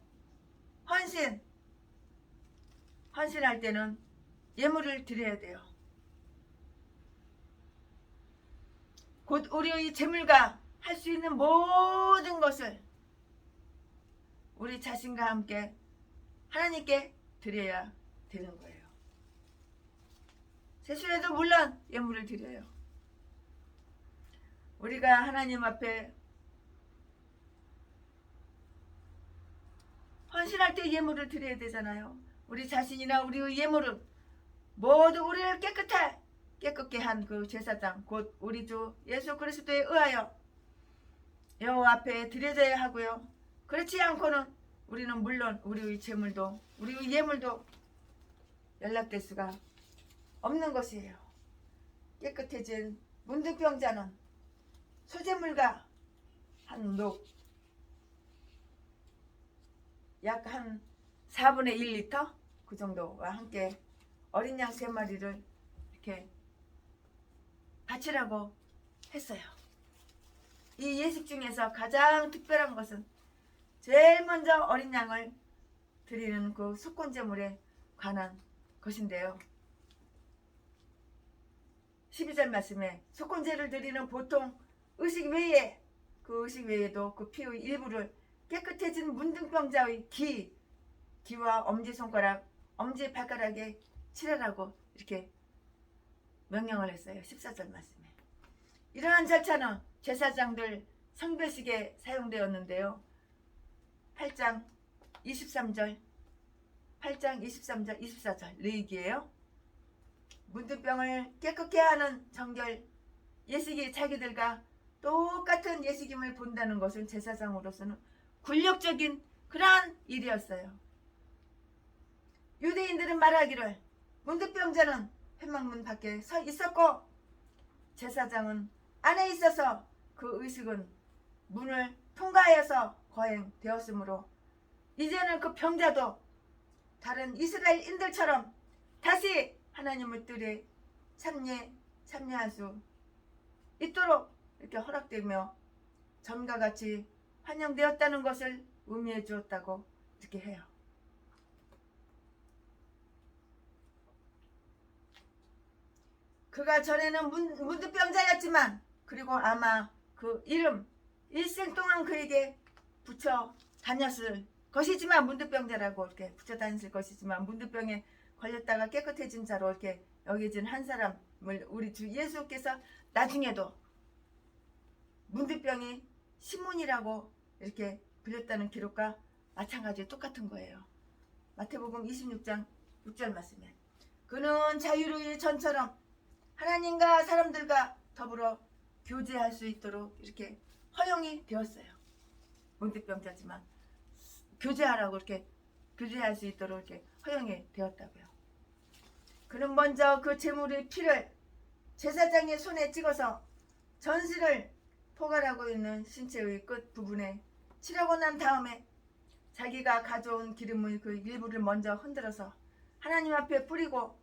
헌신할 때는 예물을 드려야 돼요. 곧 우리의 재물과 할 수 있는 모든 것을 우리 자신과 함께 하나님께 드려야 되는 거예요. 세수에도 물론 예물을 드려요. 우리가 하나님 앞에 헌신할 때 예물을 드려야 되잖아요. 우리 자신이나 우리의 예물은 모두 우리를 깨끗게 한 그 제사장 곧 우리 주 예수 그리스도에 의하여 여호와 앞에 드려져야 하고요. 그렇지 않고는 우리는 물론 우리의 재물도 우리의 예물도 연락될 수가 없는 것이에요. 깨끗해진 문둥병자는 소재물과 약 한 4분의 1리터 그 정도와 함께 어린 양 3마리를 이렇게 바치라고 했어요. 이 예식 중에서 가장 특별한 것은 제일 먼저 어린 양을 드리는 그 속건제물에 관한 것인데요. 12절 말씀에 속건제를 드리는 보통 의식 외에 그 의식 외에도 그 피의 일부를 깨끗해진 문둥병자의 기와 엄지손가락, 엄지발가락에 칠하라고 이렇게 명령을 했어요. 14절 말씀에. 이러한 절차는 제사장들 성별식에 사용되었는데요. 8장 23절, 24절 레위기예요. 문둥병을 깨끗게 하는 정결 예식이 자기들과 똑같은 예식임을 본다는 것은 제사장으로서는 굴욕적인 그러한 일이었어요. 유대인들은 말하기를 문둥병자는 회막문 밖에 서 있었고 제사장은 안에 있어서 그 의식은 문을 통과하여서 거행되었으므로 이제는 그 병자도 다른 이스라엘인들처럼 다시 하나님의 뜻에 참여할 수 있도록 이렇게 허락되며 전과 같이 환영되었다는 것을 의미해 주었다고 이렇게 해요. 그가 전에는 문둥병자였지만 그리고 아마 그 이름 일생 동안 그에게 붙여 다녔을 것이지만 문둥병자라고 이렇게 붙여 다녔을 것이지만 문둥병에 걸렸다가 깨끗해진 자로 이렇게 여겨진 한 사람을 우리 주 예수께서 나중에도 문둥병이 시몬이라고 이렇게 불렸다는 기록과 마찬가지 똑같은 거예요. 마태복음 26장 6절 말씀에 그는 자유로이 전처럼 하나님과 사람들과 더불어 교제할 수 있도록 이렇게 허용이 되었어요. 문둥병자지만 교제하라고 이렇게 교제할 수 있도록 이렇게 허용이 되었다고요. 그는 먼저 그 제물의 피를 제사장의 손에 찍어서 전실을 포괄하고 있는 신체의 끝 부분에 칠하고 난 다음에 자기가 가져온 기름의 그 일부를 먼저 흔들어서 하나님 앞에 뿌리고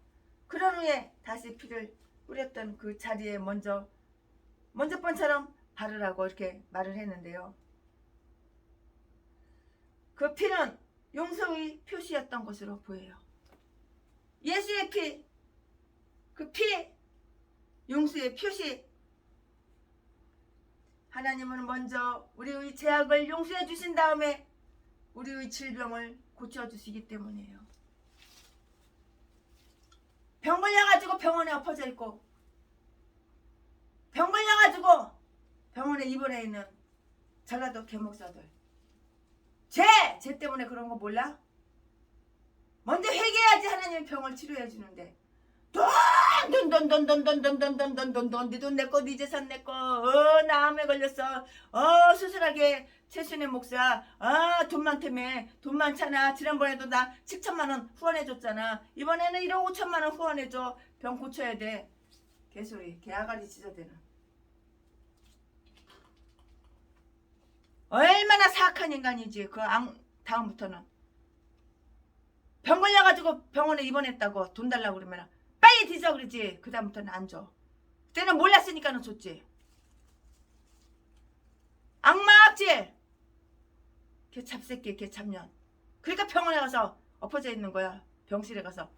그런 후에 다시 피를 뿌렸던 그 자리에 먼저 번처럼 바르라고 이렇게 말을 했는데요. 그 피는 용서의 표시였던 것으로 보여요. 예수의 피, 그 피, 용서의 표시. 하나님은 먼저 우리의 죄악을 용서해 주신 다음에 우리의 질병을 고쳐주시기 때문이에요. 병 걸려가지고 병원에 엎어져 있고 병 걸려가지고 병원에 입원해 있는 전라도 개목사들 죄 때문에 그런 거 몰라? 먼저 회개해야지 하나님이 병을 치료해 주는데 돈돈돈돈돈돈돈돈돈돈돈돈 네 돈 내꺼 네 재산 내꺼 나 암에 걸렸어 수술하게 최순의 목사 돈 많다며 돈 많잖아 지난번에도 나 7천만원 후원해줬잖아 이번에는 1억 5천만원 후원해줘 병 고쳐야 돼 개소리 개아가리 찢어대는 얼마나 사악한 인간이지 그 다음부터는 병 걸려가지고 병원에 입원했다고 돈 달라고 그러면 빨리 뒤져 그러지 그 다음부터는 안 줘 그때는 몰랐으니까는 줬지 악마악질 걔 잡새끼 걔 잡년 그러니까 병원에 가서 엎어져 있는 거야 병실에 가서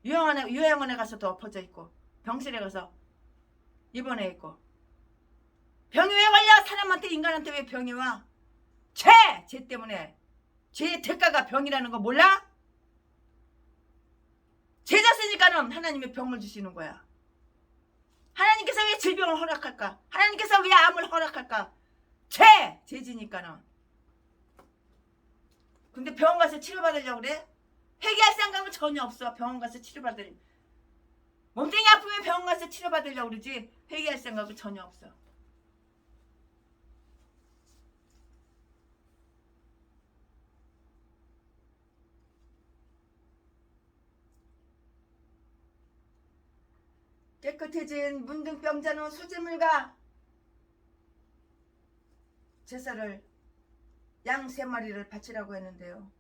요양원에 가서도 엎어져 있고 병실에 가서 입원해 있고 병이 왜 걸려 사람한테 인간한테 왜 병이 와 죄 때문에 죄의 대가가 병이라는 거 몰라? 죄 졌으니까는 하나님의 병을 주시는 거야. 하나님께서 왜 질병을 허락할까? 하나님께서 왜 암을 허락할까? 죄지니까는. 근데 병원 가서 치료받으려고 그래? 회개할 생각은 전혀 없어. 병원 가서 치료받을. 몸뚱이 아프면 병원 가서 치료받으려고 그러지 회개할 생각은 전혀 없어. 깨끗해진 문둥병자는 수질물과 제사를 양 3마리를 바치라고 했는데요.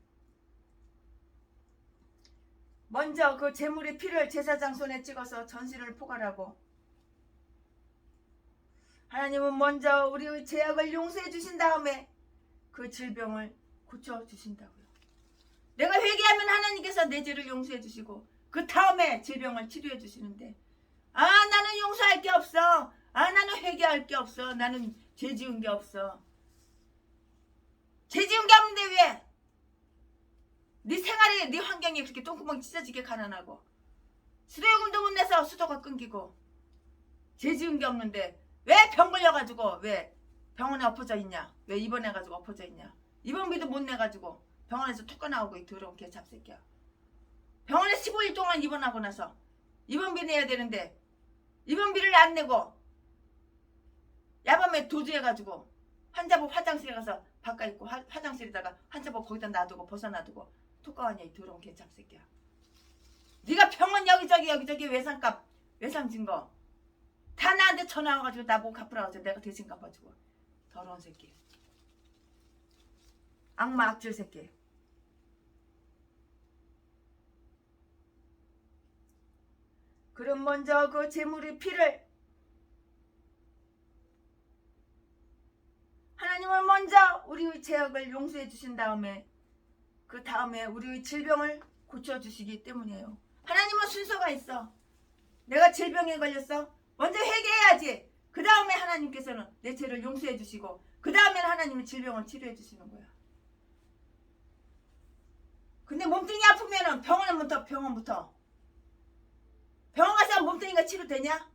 먼저 그 제물의 피를 제사장 손에 찍어서 전시를 포괄하고 하나님은 먼저 우리의 죄악을 용서해 주신 다음에 그 질병을 고쳐주신다고요. 내가 회개하면 하나님께서 내 죄를 용서해 주시고 그 다음에 질병을 치료해 주시는데 나는 용서할 게 없어. 나는 회개할 게 없어. 나는 죄 지은 게 없어. 죄 지은 게 없는데 왜? 네 생활에 네 환경이 그렇게 똥구멍 찢어지게 가난하고 수도요금도 못 내서 수도가 끊기고 죄 지은 게 없는데 왜 병 걸려가지고 왜 병원에 엎어져 있냐? 왜 입원해가지고 엎어져 있냐? 입원비도 못 내가지고 병원에서 톡 나오고 이 더러운 개 잡새끼야. 병원에 15일 동안 입원하고 나서 입원비 내야 되는데 입원비를 안 내고 야밤에 도주해가지고 환자복 화장실에 가서 바깥 있고 화장실에다가 환자복 거기다 놔두고 벗어놔두고 톡가하냐 이 더러운 개 잡새끼야. 네가 병원 여기저기 외상값 외상 증거 다 나한테 전화 와가지고 나보고 갚으라고 해서 내가 대신 갚아주고 더러운 새끼 악마 악질 새끼. 그럼 먼저 그 제물의 피를 하나님은 먼저 우리의 죄악을 용서해 주신 다음에 그 다음에 우리의 질병을 고쳐주시기 때문이에요. 하나님은 순서가 있어. 내가 질병에 걸렸어? 먼저 회개해야지. 그 다음에 하나님께서는 내 죄를 용서해 주시고 그 다음에는 하나님은 질병을 치료해 주시는 거야. 근데 몸뚱이 아프면은 병원부터 병원 가서 몸뚱이가 치료되냐?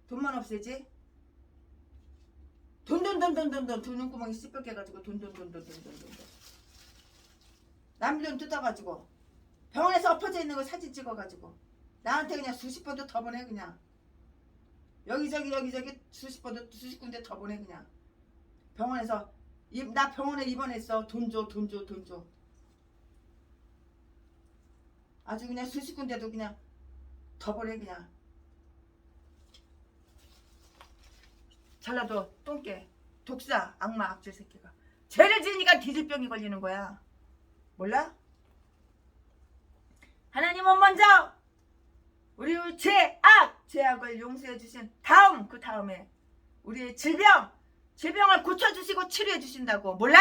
돈만 없애지? 돈 두 눈구멍이 시뻘개가지고 돈 남의 돈 뜯어가지고 병원에서 엎어져 있는 거 사진 찍어가지고 나한테 그냥 수십 번도 더 보내 그냥 여기저기 수십 군데 더 보내 그냥 병원에서 나 병원에 입원했어 돈 줘 아주 그냥 수십 군데도 그냥 더 보내 그냥 전라도 똥개 독사 악마 악질 새끼가 죄를 지으니까 뒤질병이 걸리는 거야. 몰라? 하나님은 먼저 우리의 죄악을 용서해 주신 그 다음에 우리의 질병을 고쳐주시고 치료해 주신다고. 몰라?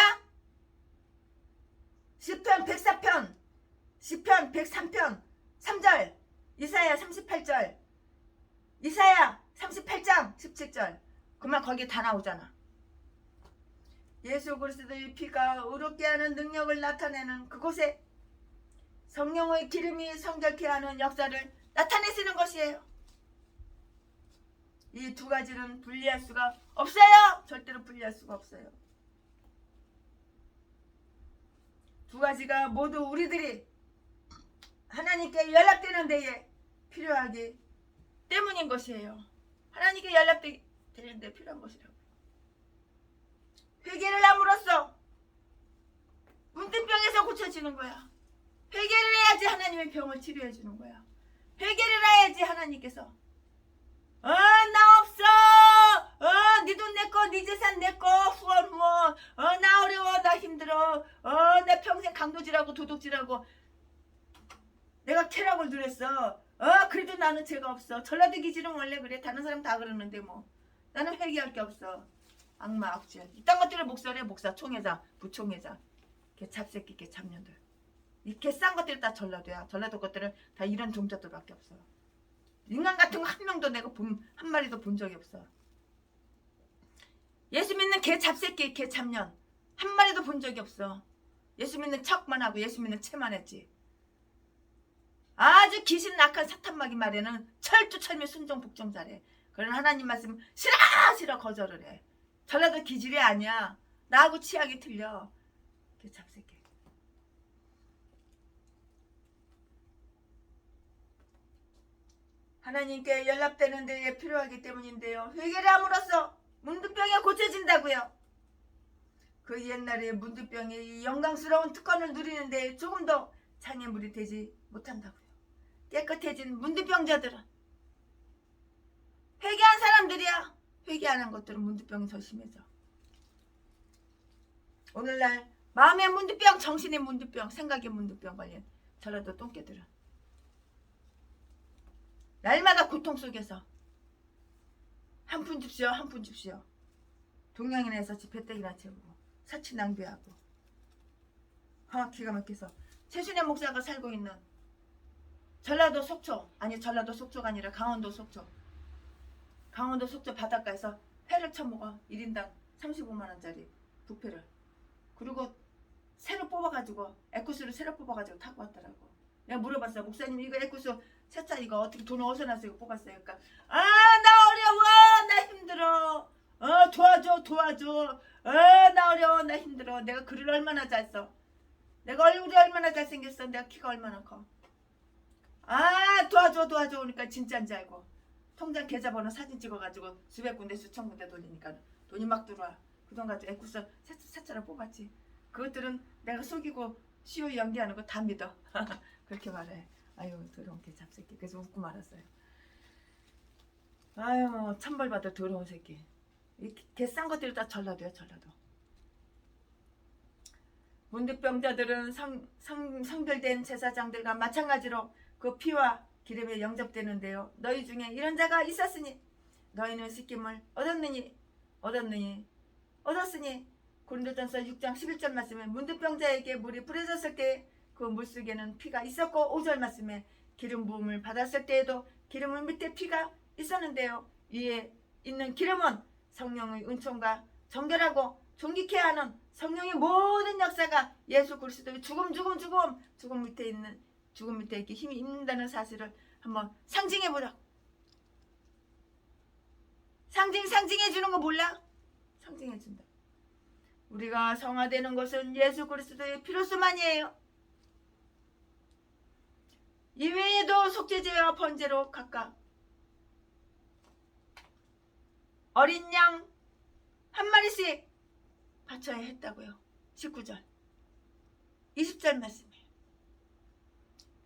시편 104편 시편 103편 3절 이사야 38절 이사야 38장 17절 그 말 거기에 다 나오잖아. 예수 그리스도의 피가 의롭게 하는 능력을 나타내는 그곳에 성령의 기름이 성결케 하는 역사를 나타내시는 것이에요. 이 두 가지는 분리할 수가 없어요. 절대로 분리할 수가 없어요. 두 가지가 모두 우리들이 하나님께 연락되는 데에 필요하기 때문인 것이에요. 하나님께 연락되는 데 필요한 것이라고. 회개를 함으로써 문둥병에서 고쳐지는 거야. 회개를 해야지 하나님의 병을 치료해 주는 거야. 회개를 해야지 하나님께서 나 없어, 네 돈 내꺼, 네 재산 내꺼, 후원 나 어려워, 나 힘들어, 내 평생 강도질하고 도둑질하고 내가 쾌락을 누렸어. 그래도 나는 죄가 없어. 전라도 기질은 원래 그래. 다른 사람 다 그러는데 뭐. 나는 회개할 게 없어. 악마 악취. 이딴 것들을 목사래. 목사, 총회장, 부총회장. 개 잡새끼, 개 잡년들. 이렇게 싼 것들 다 전라도야. 전라도 것들은 다 이런 종자들밖에 없어. 인간 같은 거 한 명도 내가 한 마리도 본 적이 없어. 예수 믿는 개 잡새끼, 개 잡년. 한 마리도 본 적이 없어. 예수 믿는 척만 하고 예수 믿는 채만 했지. 아주 귀신 낙한 사탄마귀 말에는 철두철미 순종 복종 잘해. 그런 하나님 말씀 싫어 거절을 해. 전라도 기질이 아니야. 나하고 취향이 틀려. 개 잡새끼. 하나님께 연락되는 데에 필요하기 때문인데요. 회개를 함으로써 문둥병이 고쳐진다고요. 그 옛날에 문둥병이 영광스러운 특권을 누리는데 조금 더 장애물이 되지 못한다고요. 깨끗해진 문둥병자들은 회개한 사람들이야. 회개 안 한 것들은 문둥병이 더 심해져. 오늘날 마음의 문둥병, 정신의 문둥병, 생각의 문둥병 걸린 전라도 똥개들은 날마다 고통 속에서 한 푼 줍시오, 한 푼 줍시오. 동양인에서 배때기나 채우고 사치 낭비하고 기가 막혀서 최순애 목사가 살고 있는 전라도 속초, 아니 전라도 속초가 아니라 강원도 속초 바닷가에서 회를 처먹어. 1인당 35만원짜리 부페를. 그리고 새로 뽑아가지고 에쿠스를 새로 뽑아가지고 타고 왔더라고. 내가 물어봤어. 목사님 이거 에쿠스 세차 이거 어떻게 돈 어디서 나서 이거 뽑았어요? 그러니까 나 어려워, 나 힘들어, 도와줘, 나 어려워, 나 힘들어. 내가 글을 얼마나 잘 써, 내가 얼굴이 얼마나 잘생겼어, 내가 키가 얼마나 커. 도와줘 그러니까 진짜인지 알고 통장 계좌번호 사진 찍어가지고 수백 군데 수천 군데 돌리니까 돈이 막 들어와. 그 돈 가지고 에쿠스 세차를 뽑았지. 그것들은 내가 속이고 시호 연기하는 거 다 믿어. 그렇게 말해. 아유 더러운 개 잡새끼. 그래서 웃고 말았어요. 아유 천벌 받아 더러운 새끼. 개 싼 것들이 다 전라도야. 전라도. 문둥병자들은 성별된 제사장들과 마찬가지로 그 피와 기름에 영접되는데요. 너희 중에 이런 자가 있었으니 너희는 씻김을 얻었으니 고린도전서 6장 11절 말씀에 문둥병자에게 물이 뿌려졌을 때 그 물속에는 피가 있었고 5절 말씀에 기름 부음을 받았을 때에도 기름은 밑에 피가 있었는데요. 위에 있는 기름은 성령의 은총과 정결하고 존귀케 하는 성령의 모든 역사가 예수 그리스도의 죽음 밑에 이렇게 힘이 있는다는 사실을 한번 상징해보자. 상징해주는 거 몰라? 상징해준다. 우리가 성화되는 것은 예수 그리스도의 피로수만이에요. 이외에도 속죄제와 번제로 각각 어린 양 한 마리씩 바쳐야 했다고요. 19절 20절 말씀에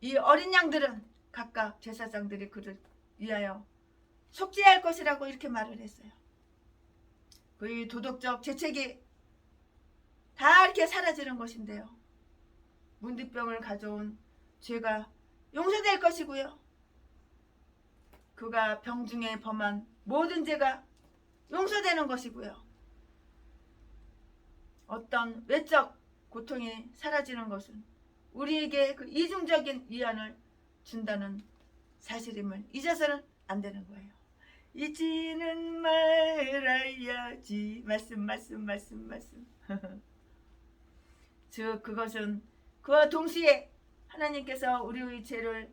이 어린 양들은 각각 제사장들이 그를 위하여 속죄할 것이라고 이렇게 말을 했어요. 그의 도덕적 죄책이 다 이렇게 사라지는 것인데요. 문둥병을 가져온 죄가 용서될 것이고요. 그가 병중에 범한 모든 죄가 용서되는 것이고요. 어떤 외적 고통이 사라지는 것은 우리에게 그 이중적인 위안을 준다는 사실임을 잊어서는 안 되는 거예요. 잊지는 말아야지. 말씀. 즉 그것은 그와 동시에 하나님께서 우리의 죄를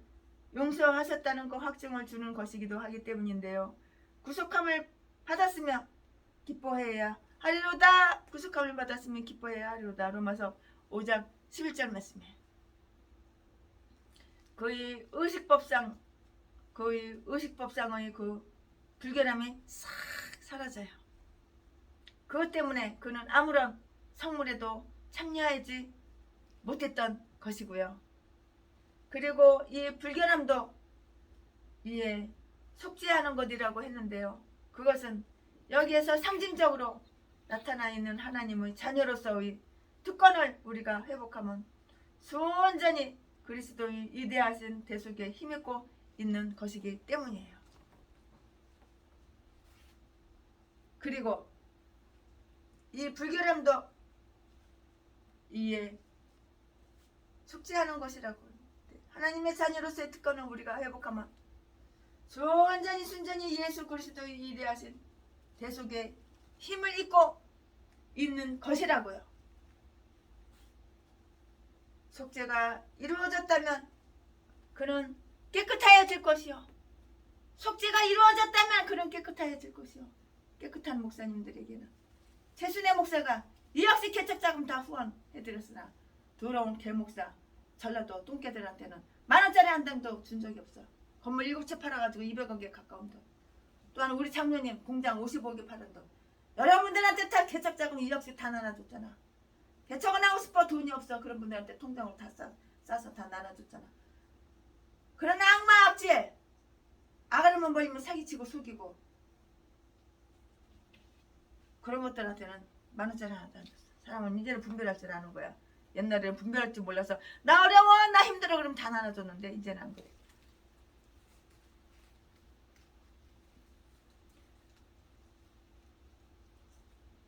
용서하셨다는 그 확증을 주는 것이기도 하기 때문인데요. 구속함을 받았으면 기뻐해야 하리로다. 구속함을 받았으면 기뻐해야 하리로다. 로마서 5장 11절 말씀에 거의 의식법상의 그 불결함이 싹 사라져요. 그것 때문에 그는 아무런 성물에도 참여하지 못했던 것이고요. 그리고 이 불결함도 이에 속죄하는 것이라고 했는데요. 그것은 여기에서 상징적으로 나타나 있는 하나님의 자녀로서의 특권을 우리가 회복하면 순전히 그리스도의 위대하신 대속에 힘입고 있는 것이기 때문이에요. 그리고 이 불결함도 이에 속죄하는 것이라고. 하나님의 자녀로서의 특권을 우리가 회복하면 순전히 예수 그리스도의 위대하신 대속에 힘을 입고 있는 것이라고요. 속죄가 이루어졌다면 그는 깨끗하여질 것이요. 속죄가 이루어졌다면 그는 깨끗하여질 것이요. 깨끗한 목사님들에게는 최순애 목사가 이 역시 개척자금 다 후원해드렸으나 더러운 개목사 전라도 똥개들한테는 만원짜리 한 장도 준 적이 없어. 건물 7채 팔아가지고 200억에 가까운 돈. 또한 우리 장로님 공장 55개 팔은 돈. 여러분들한테 다 개척자금 2억씩 다 나눠줬잖아. 개척은 하고 싶어 돈이 없어. 그런 분들한테 통장으로 다 싸서 다 나눠줬잖아. 그러나 악마 악질 아가리만 벌리면 사기치고 속이고 그런 것들한테는 만원짜리 하나도 안 줬어. 사람은 이제는 분별할 줄 아는 거야. 옛날에는 분별할 줄 몰라서 나 어려워 나 힘들어 그러면 다 나눠줬는데 이제는 안 그래.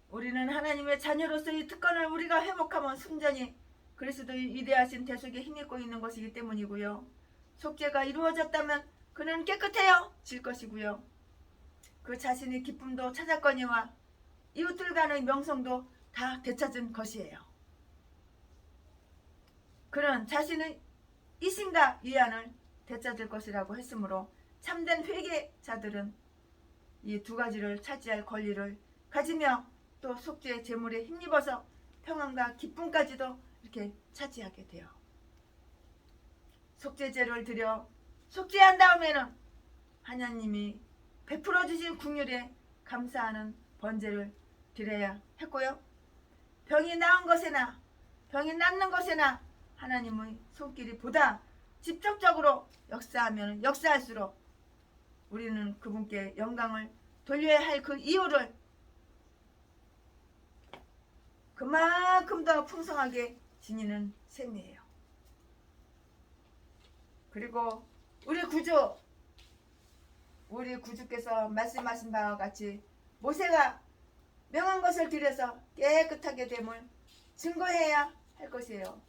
우리는 하나님의 자녀로서의 특권을 우리가 회복하면 순전히 그리스도의 위대하신 대속에 힘입고 있는 것이기 때문이고요. 속죄가 이루어졌다면 그는 깨끗해질 것이고요. 그 자신의 기쁨도 찾았거니와 이웃들 간의 명성도 다 되찾은 것이에요. 그는 자신의 이심과 위안을 되찾을 것이라고 했으므로 참된 회개자들은 이 두 가지를 차지할 권리를 가지며 또 속죄의 제물에 힘입어서 평안과 기쁨까지도 이렇게 차지하게 돼요. 속죄제를 드려 속죄한 다음에는 하나님이 베풀어 주신 긍휼에 감사하는 번제를 드려야 했고요. 병이 나은 것에나 병이 낫는 것에나 하나님의 손길이 보다 직접적으로 역사하면 역사할수록 우리는 그분께 영광을 돌려야 할 그 이유를 그만큼 더 풍성하게 지니는 셈이에요. 그리고 우리 구주께서 말씀하신 바와 같이 모세가 명한 것을 드려서 깨끗하게 됨을 증거해야 할 것이에요.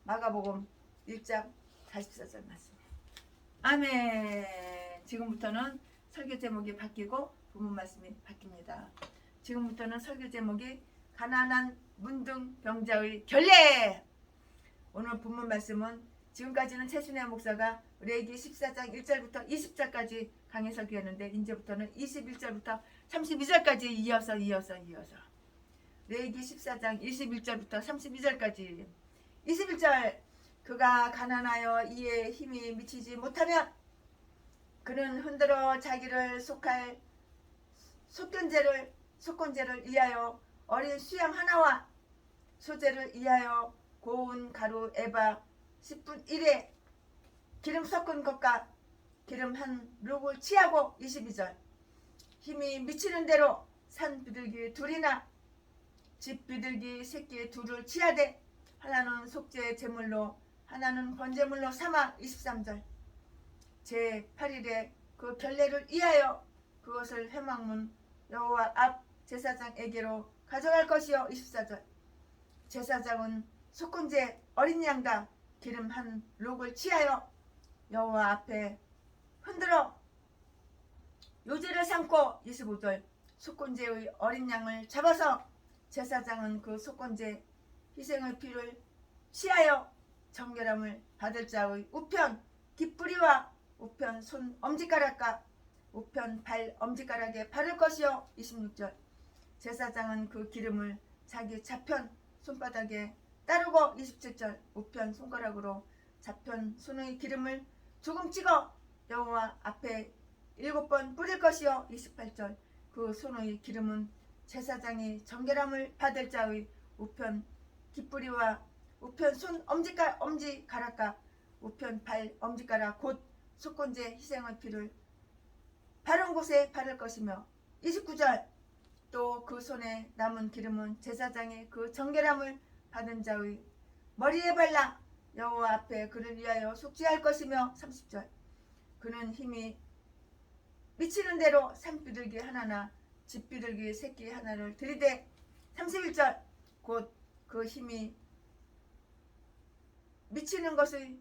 마가복음 1장 44절 말씀. 아멘. 지금부터는 설교 제목이 바뀌고 본문 말씀이 바뀝니다. 지금부터는 설교 제목이 가난한 문둥병자의 결례. 오늘 본문 말씀은 지금까지는 최순애 목사가 레위기 14장 1절부터 20절까지 강해 설교했는데 이제부터는 21절부터 32절까지 이어서 레위기 14장 21절부터 32절까지 21절 그가 가난하여 이에 힘이 미치지 못하면 그는 흔들어 자기를 속할 속건제를 위하여 어린 수양 하나와 소제를 위하여 고운 가루 에바 10분 1에 기름 섞은 것과 기름 한 룩을 취하고 22절 힘이 미치는 대로 산 비둘기 둘이나 집 비둘기 새끼 둘을 취하되 하나는 속죄 제물로 하나는 번제물로 삼아 23절 제8일에 그 결례를 위하여 그것을 회막문 여호와 앞 제사장에게로 가져갈 것이요 24절 제사장은 속건제 어린 양과 기름 한 룩을 취하여 여호와 앞에 흔들어 요제를 삼고 25절 속건제의 어린 양을 잡아서 제사장은 그 속건제 희생의 피를 취하여 정결함을 받을 자의 우편 깃뿌리와 우편 손 엄지가락과 우편 발 엄지가락에 바를 것이요 26절 제사장은 그 기름을 자기 좌편 손바닥에 따르고 27절 우편 손가락으로 잡편 손의 기름을 조금 찍어 여호와 앞에 7번 뿌릴 것이요. 28절 그 손의 기름은 제사장이 정결함을 받을 자의 우편 깃뿌리와 우편 손 엄지가락과 우편 발 엄지가락 곧 속건제 희생의 피를 바른 곳에 바를 것이며 29절 또 그 손에 남은 기름은 제사장의 그 정결함을 받은 자의 머리에 발라 여호와 앞에 그를 위하여 속죄할 것이며 30절 그는 힘이 미치는 대로 산비둘기 하나나 집비둘기 새끼 하나를 들이되 31절 곧 그 힘이 미치는 것의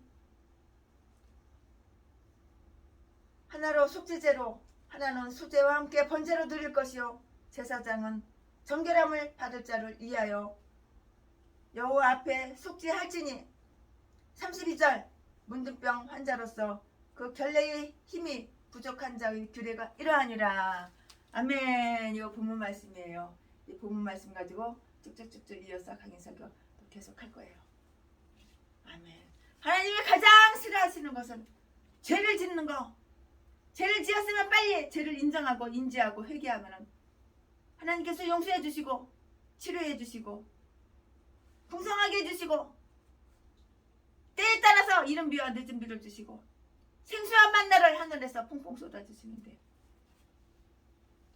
하나로 속죄제로 하나는 수제와 함께 번제로 드릴 것이요 제사장은 정결함을 받을 자를 위하여 여호와 앞에 속죄할지니 32절 문둥병 환자로서 그 결례의 힘이 부족한 자의 규례가 이러하니라. 아멘. 이거 본문 말씀이에요. 이 본문 말씀 가지고 쭉쭉쭉쭉 이어서 강의설교 계속 할 거예요. 아멘. 하나님이 가장 싫어하시는 것은 죄를 짓는 거. 죄를 지었으면 빨리 죄를 인정하고 인지하고 회개하면 하나님께서 용서해 주시고 치료해 주시고 풍성하게 해주시고 때에 따라서 이른 비와 늦은 비를 주시고 생수한 만나를 하늘에서 퐁퐁 쏟아주시는데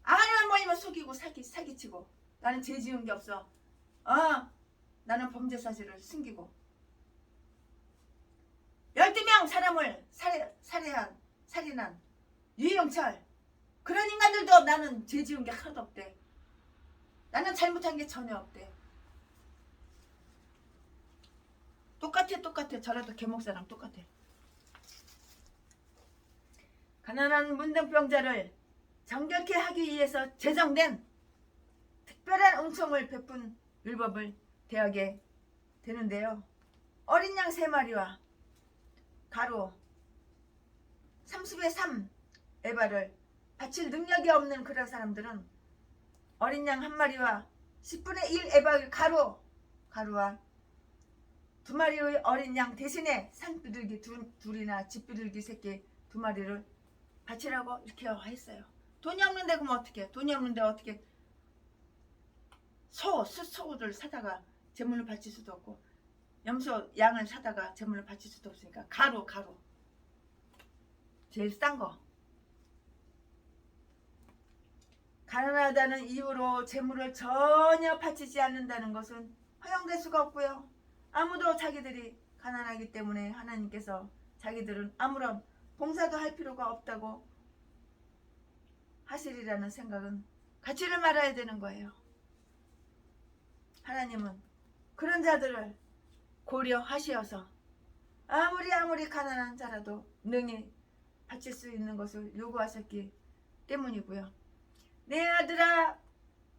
아가리만 모이면 속이고 사기치고 나는 죄 지은 게 없어. 나는 범죄 사실을 숨기고 12명 사람을 살인한 유영철 그런 인간들도 나는 죄 지은 게 하나도 없대. 나는 잘못한 게 전혀 없대. 똑같아. 저라도 개목사랑 똑같아. 가난한 문둥병자를 정결케 하기 위해서 제정된 특별한 은총을 베푼 율법을 대하게 되는데요. 어린 양 3마리와 가루 30의 3 에바를 바칠 능력이 없는 그런 사람들은 어린 양 1마리와 10분의 1 에바의 가루와 2마리의 어린 양 대신에 산비둘기 둘이나 집비둘기 새끼 2마리를 바치라고 이렇게 했어요. 돈이 없는데 그럼 어떻게? 돈이 없는데 어떻게? 소를 사다가 제물로 바칠 수도 없고 염소 양을 사다가 제물로 바칠 수도 없으니까 가루 제일 싼 거. 가난하다는 이유로 제물을 전혀 바치지 않는다는 것은 허용될 수가 없고요. 아무도 자기들이 가난하기 때문에 하나님께서 자기들은 아무런 봉사도 할 필요가 없다고 하시리라는 생각은 갖지를 말아야 되는 거예요. 하나님은 그런 자들을 고려하시어서 아무리 가난한 자라도 능히 바칠 수 있는 것을 요구하셨기 때문이고요. 내 아들아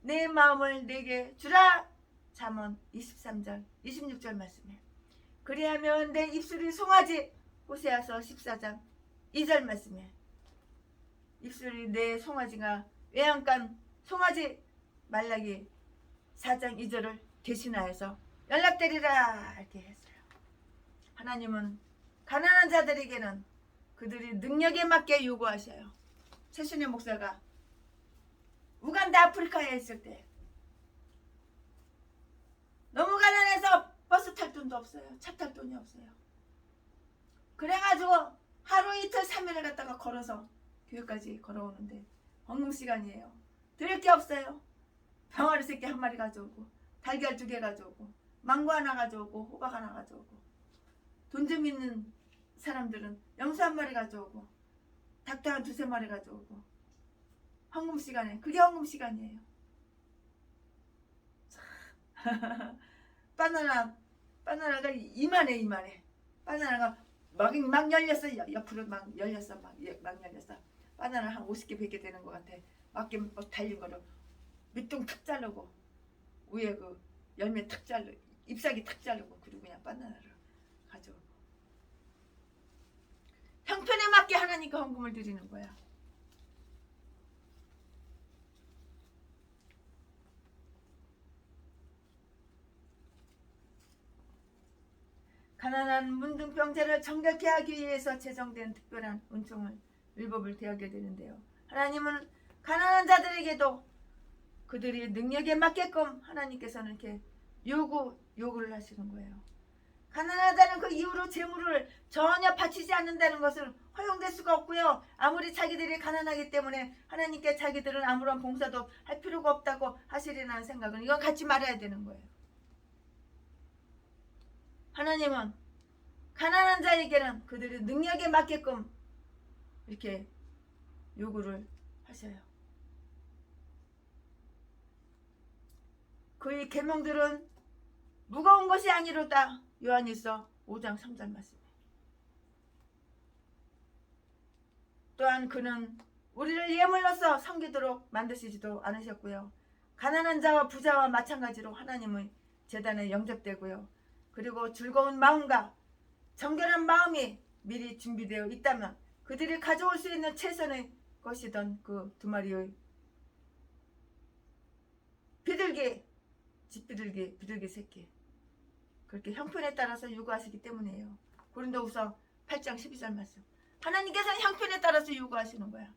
내 마음을 내게 주라. 잠언 23장 26절 말씀에 그리하면 내 입술이 송아지. 호세아서 14장 2절 말씀에 입술이 내 송아지가 외양간 송아지. 말라기 4장 2절을 대신하여서 연락드리라 이렇게 했어요. 하나님은 가난한 자들에게는 그들이 능력에 맞게 요구하셔요. 최순희 목사가 우간다 아프리카에 있을 때 너무 가난해서 버스 탈 돈도 없어요. 차 탈 돈이 없어요. 그래가지고 하루 이틀 3일을 갖다가 걸어서 교회까지 걸어오는데 헌금 시간이에요. 드릴 게 없어요. 병아리 새끼 1마리 가져오고 달걀 2개 가져오고 망고 하나 가져오고 호박 하나 가져오고 돈 좀 있는 사람들은 염소 1마리 가져오고 닭도 한 2-3마리 가져오고 헌금 시간에 그게 헌금 시간이에요. 바나나가 이만해. 바나나가 막 열렸어. 옆으로 막 열렸어. 막 열렸어. 바나나 한 50개 100개 되는 것 같아. 막 달린 거를 밑둥 탁 자르고 위에 그 열매 탁 자르고 잎사귀 탁 자르고 그리고 그냥 바나나를 가져오고 형편에 맞게 하나님께 헌금을 드리는 거야. 가난한 문둥병자를 정결케 하기 위해서 제정된 특별한 은총을 율법을 대하게 되는데요. 하나님은 가난한 자들에게도 그들이 능력에 맞게끔 하나님께서는 이렇게 요구를 하시는 거예요. 가난하다는 그 이유로 재물을 전혀 바치지 않는다는 것은 허용될 수가 없고요. 아무리 자기들이 가난하기 때문에 하나님께 자기들은 아무런 봉사도 할 필요가 없다고 하시리라는 생각은 이건 갖지 말아야 되는 거예요. 하나님은 가난한 자에게는 그들의 능력에 맞게끔 이렇게 요구를 하셔요. 그의 계명들은 무거운 것이 아니로다. 요한일서 5장 3절 말씀. 또한 그는 우리를 예물로서 섬기도록 만드시지도 않으셨고요. 가난한 자와 부자와 마찬가지로 하나님의 제단에 영접되고요. 그리고 즐거운 마음과 정결한 마음이 미리 준비되어 있다면 그들이 가져올 수 있는 최선의 것이던 그 두 마리의 비둘기 새끼 그렇게 형편에 따라서 요구하시기 때문이에요. 고린도후서 8장 12절 말씀. 하나님께서는 형편에 따라서 요구하시는 거야.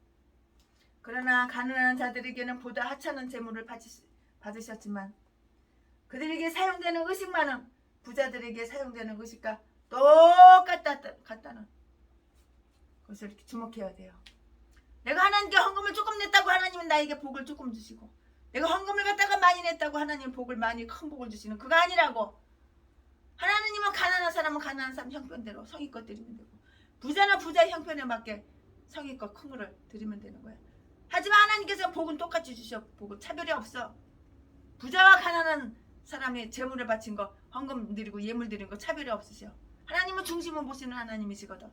그러나 가난한 자들에게는 보다 하찮은 재물을 받으셨지만 그들에게 사용되는 의식만은 부자들에게 사용되는 의식과 똑같다는 것을 이렇게 주목해야 돼요. 내가 하나님께 헌금을 조금 냈다고 하나님은 나에게 복을 조금 주시고, 내가 헌금을 갖다가 많이 냈다고 하나님은 복을 많이 큰 복을 주시는 그거 아니라고. 하나님은 가난한 사람은 가난한 사람 형편대로 성의껏 드리면 되고, 부자는 부자의 형편에 맞게 성의껏 큰 거를 드리면 되는 거야. 하지만 하나님께서 복은 똑같이 주셔. 복은 차별이 없어. 부자와 가난한 사람이 재물을 바친 거, 헌금 드리고 예물 드린 거 차별이 없으셔. 하나님은 중심을 보시는 하나님이시거든.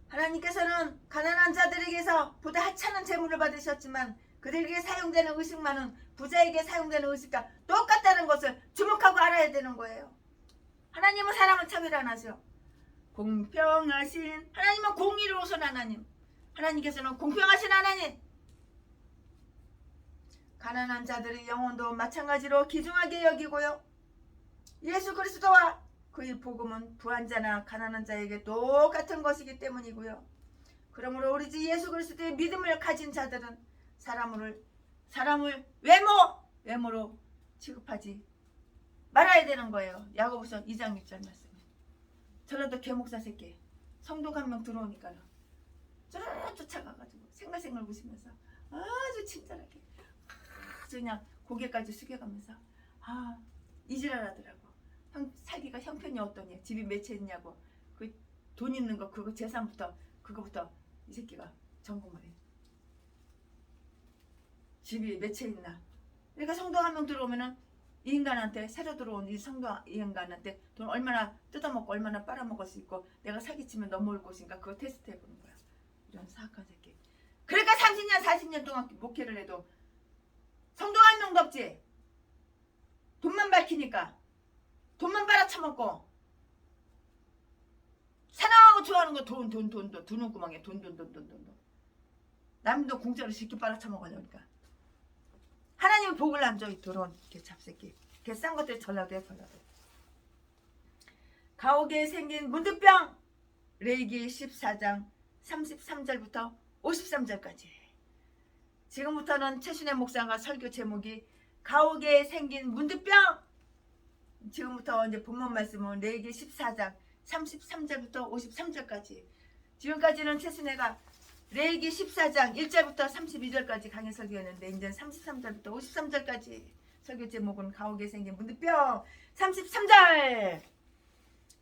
하나님께서는 가난한 자들에게서 보다 하찮은 재물을 받으셨지만 그들에게 사용되는 의식만은 부자에게 사용되는 의식과 똑같다는 것을 주목하고 알아야 되는 거예요. 하나님은 사람을 차별 안 하셔. 공평하신 하나님은 공의로우신 하나님. 하나님께서는 공평하신 하나님. 가난한 자들의 영혼도 마찬가지로 귀중하게 여기고요. 예수 그리스도와 그의 복음은 부한 자나 가난한 자에게 똑같은 것이기 때문이고요. 그러므로 우리 주 예수 그리스도의 믿음을 가진 자들은 사람을 외모로 취급하지 말아야 되는 거예요. 야고보서 2장 6절 말씀. 저라도 개목사 새끼 성도 한 명 들어오니까는 쭈르르 쫓아가가지고 생글생글 웃으면서 아주 친절하게 아주 그냥 고개까지 숙여가면서 이지랄하더라고. 살기가 형편이 어떠냐, 집이 몇 채 있냐고, 그 돈 있는 거 그거 재산부터 그거부터 이 새끼가 점검을 해. 집이 몇 채 있나. 그러니까 성도 한 명 들어오면은 이 인간한테, 새로 들어온 이 성도 이 인간한테 돈 얼마나 뜯어먹고 얼마나 빨아먹을 수 있고 내가 사기치면 넘어올 것인가 그거 테스트 해보는 거야. 이런 사악한 새끼. 그러니까 30년 40년 동안 목회를 해도 성도 한 명도 없지. 돈만 밝히니까, 돈만 빨아쳐먹고, 사랑하고 좋아하는 거 돈, 두눈구멍에 돈. 남도 공짜로 쉽게 빨아쳐먹으려니까. 하나님은 복을 안 줘. 더러운 개 잡새끼. 개 싼 것들 전라도 해. 가옥에 생긴 문둥병. 레위기 14장 33절부터 53절까지. 지금부터는 최순애 목사가 설교 제목이 가옥에 생긴 문둥병. 지금부터 이제 본문 말씀은 레위기 14장 33절부터 53절까지. 지금까지는 최순애가 레위기 14장 1절부터 32절까지 강의 설교였는데 이제 33절부터 53절까지 설교 제목은 가옥에 생긴 문둥병. 33절.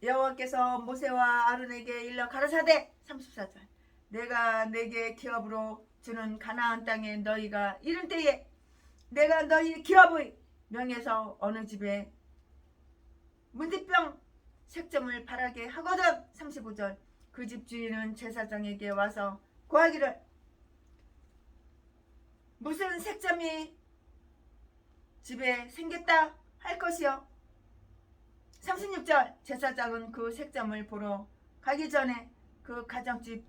여호와께서 모세와 아론에게 일러 가라사대. 34절. 내가 내게 기업으로 주는 가나안 땅에 너희가 이른 때에 내가 너희 기업의 명에서 어느 집에 문둥병 색점을 바라게 하거든. 35절. 그 집 주인은 제사장에게 와서 고하기를 무슨 색점이 집에 생겼다 할 것이요. 36절. 제사장은 그 색점을 보러 가기 전에 그 가정집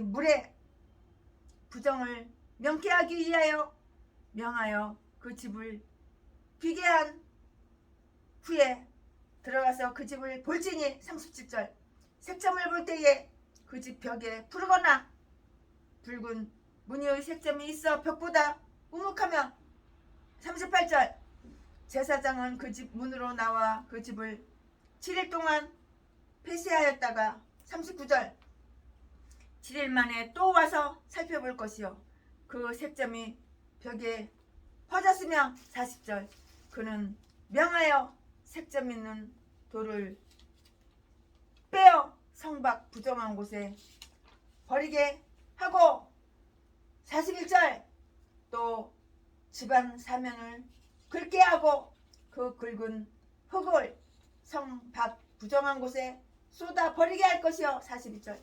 물에 부정을 명쾌하기 위하여 명하여 그 집을 비게 한 후에 들어가서 그 집을 볼지니 37절 색점을 볼 때에 그 집 벽에 푸르거나 붉은 무늬의 색점이 있어 벽보다 우묵하며 38절 제사장은 그 집 문으로 나와 그 집을 7일 동안 폐쇄하였다가 39절 7일 만에 또 와서 살펴볼 것이요 그 색점이 벽에 퍼졌으며 40절 그는 명하여 색점 있는 돌을 빼어 성밖 부정한 곳에 버리게 하고 41절 또 집안 사면을 긁게 하고 그 긁은 흙을 성 밖 부정한 곳에 쏟아 버리게 할 것이요 42절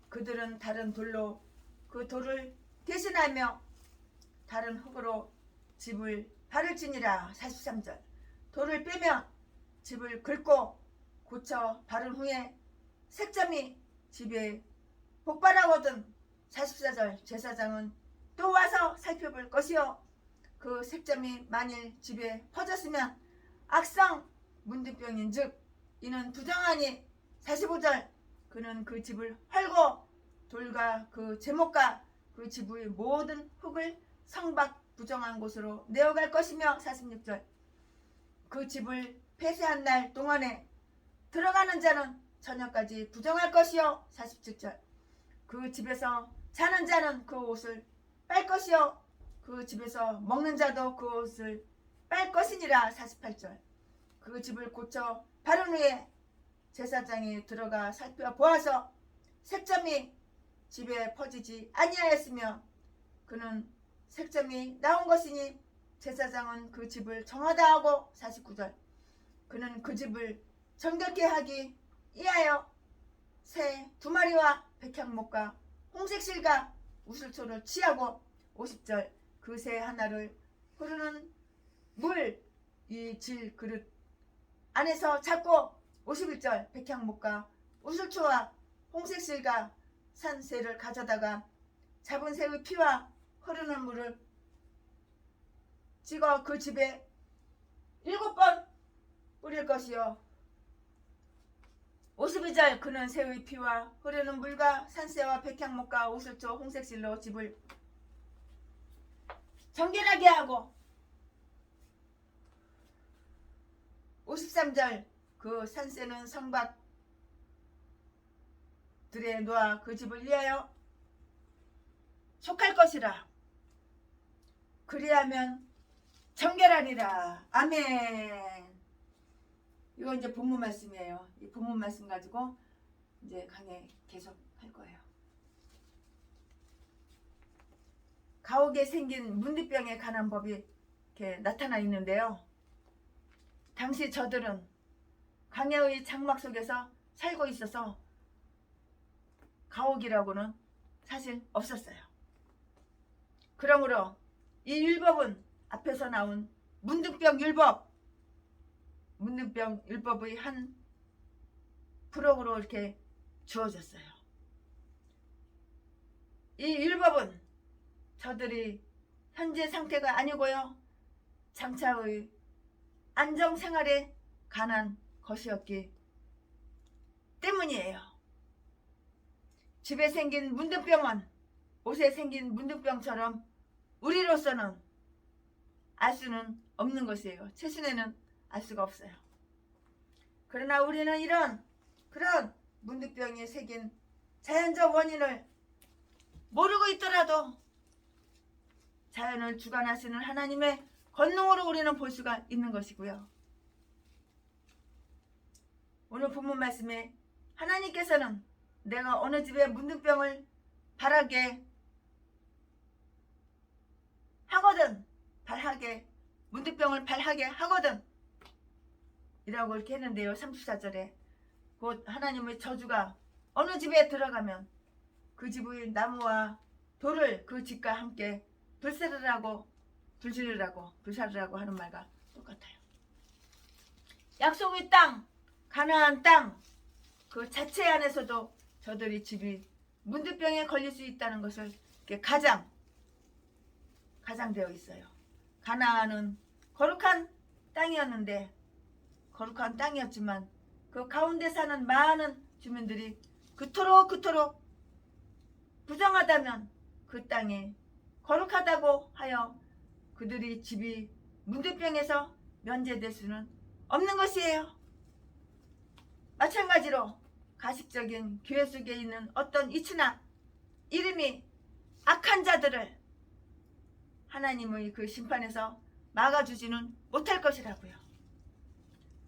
그들은 다른 돌로 그 돌을 대신하며 다른 흙으로 집을 바를지니라 43절 돌을 빼면 집을 긁고 고쳐 바른 후에 색점이 집에 폭발하거든 44절 제사장은 또 와서 살펴볼 것이요 그 색점이 만일 집에 퍼졌으면 악성 문둥병인 즉 이는 부정하니 45절 그는 그 집을 헐고 돌과 그 제목과 그 집의 모든 흙을 성밖 부정한 곳으로 내어갈 것이며 46절 그 집을 폐쇄한 날 동안에 들어가는 자는 저녁까지 부정할 것이요 47절 그 집에서 자는 자는 그 옷을 빨 것이요 그 집에서 먹는 자도 그 옷을 빨 것이니라 48절 그 집을 고쳐 바른 후에 제사장이 들어가 살펴보아서 색점이 집에 퍼지지 아니하였으며 그는 색점이 나온 것이니 제사장은 그 집을 정하다 하고 49절 그는 그 집을 정결케 하기 위하여 새 2마리와 백향목과 홍색실과 우슬초를 취하고 50절 그 새 하나를 흐르는 물 이 질 그릇 안에서 잡고 51절 백향목과 우슬초와 홍색실과 산 새를 가져다가 잡은 새의 피와 흐르는 물을 찍어 그 집에 7번 뿌릴 것이요 52절 그는 새의 피와 흐르는 물과 산새와 백향목과 우슬초 홍색실로 집을 정결하게 하고 53절 그 산새는 성밖 들에 놓아 그 집을 위하여 촉할 것이라 그리하면 정결하리라 아멘. 이거 이제 본문 말씀이에요. 이 본문 말씀 가지고 이제 강의 계속 할 거예요. 가옥에 생긴 문둥병에 관한 법이 이렇게 나타나 있는데요. 당시 저들은 광야의 장막 속에서 살고 있어서 가옥이라고는 사실 없었어요. 그러므로 이 율법은 앞에서 나온 문둥병 율법의 한 부록으로 이렇게 주어졌어요. 이 율법은 저들이 현재 상태가 아니고요. 장차의 안정생활에 관한 것이었기 때문이에요. 집에 생긴 문둥병은 옷에 생긴 문둥병처럼 우리로서는 알 수는 없는 것이에요. 최순에는 알 수가 없어요. 그러나 우리는 그런 문둥병에 새긴 자연적 원인을 모르고 있더라도 자연을 주관하시는 하나님의 권능으로 우리는 볼 수가 있는 것이고요. 오늘 본문 말씀에 하나님께서는 내가 어느 집에 문둥병을 발하게 하거든 문둥병을 발하게 하거든 이라고 이렇게 했는데요. 34절에 곧 하나님의 저주가 어느 집에 들어가면 그 집의 나무와 돌을 그 집과 함께 불사르라고 하는 말과 똑같아요. 약속의 땅 가나안 땅 그 자체 안에서도 저들이 집이 문둥병에 걸릴 수 있다는 것을 가장되어 있어요. 가나안은 거룩한 땅이었는데, 거룩한 땅이었지만 그 가운데 사는 많은 주민들이 그토록 부정하다면 그 땅에 거룩하다고 하여 그들이 집이 문둥병에서 면제될 수는 없는 것이에요. 마찬가지로 가식적인 교회 속에 있는 어떤 이치나 이름이 악한 자들을 하나님의 그 심판에서 막아주지는 못할 것이라고요.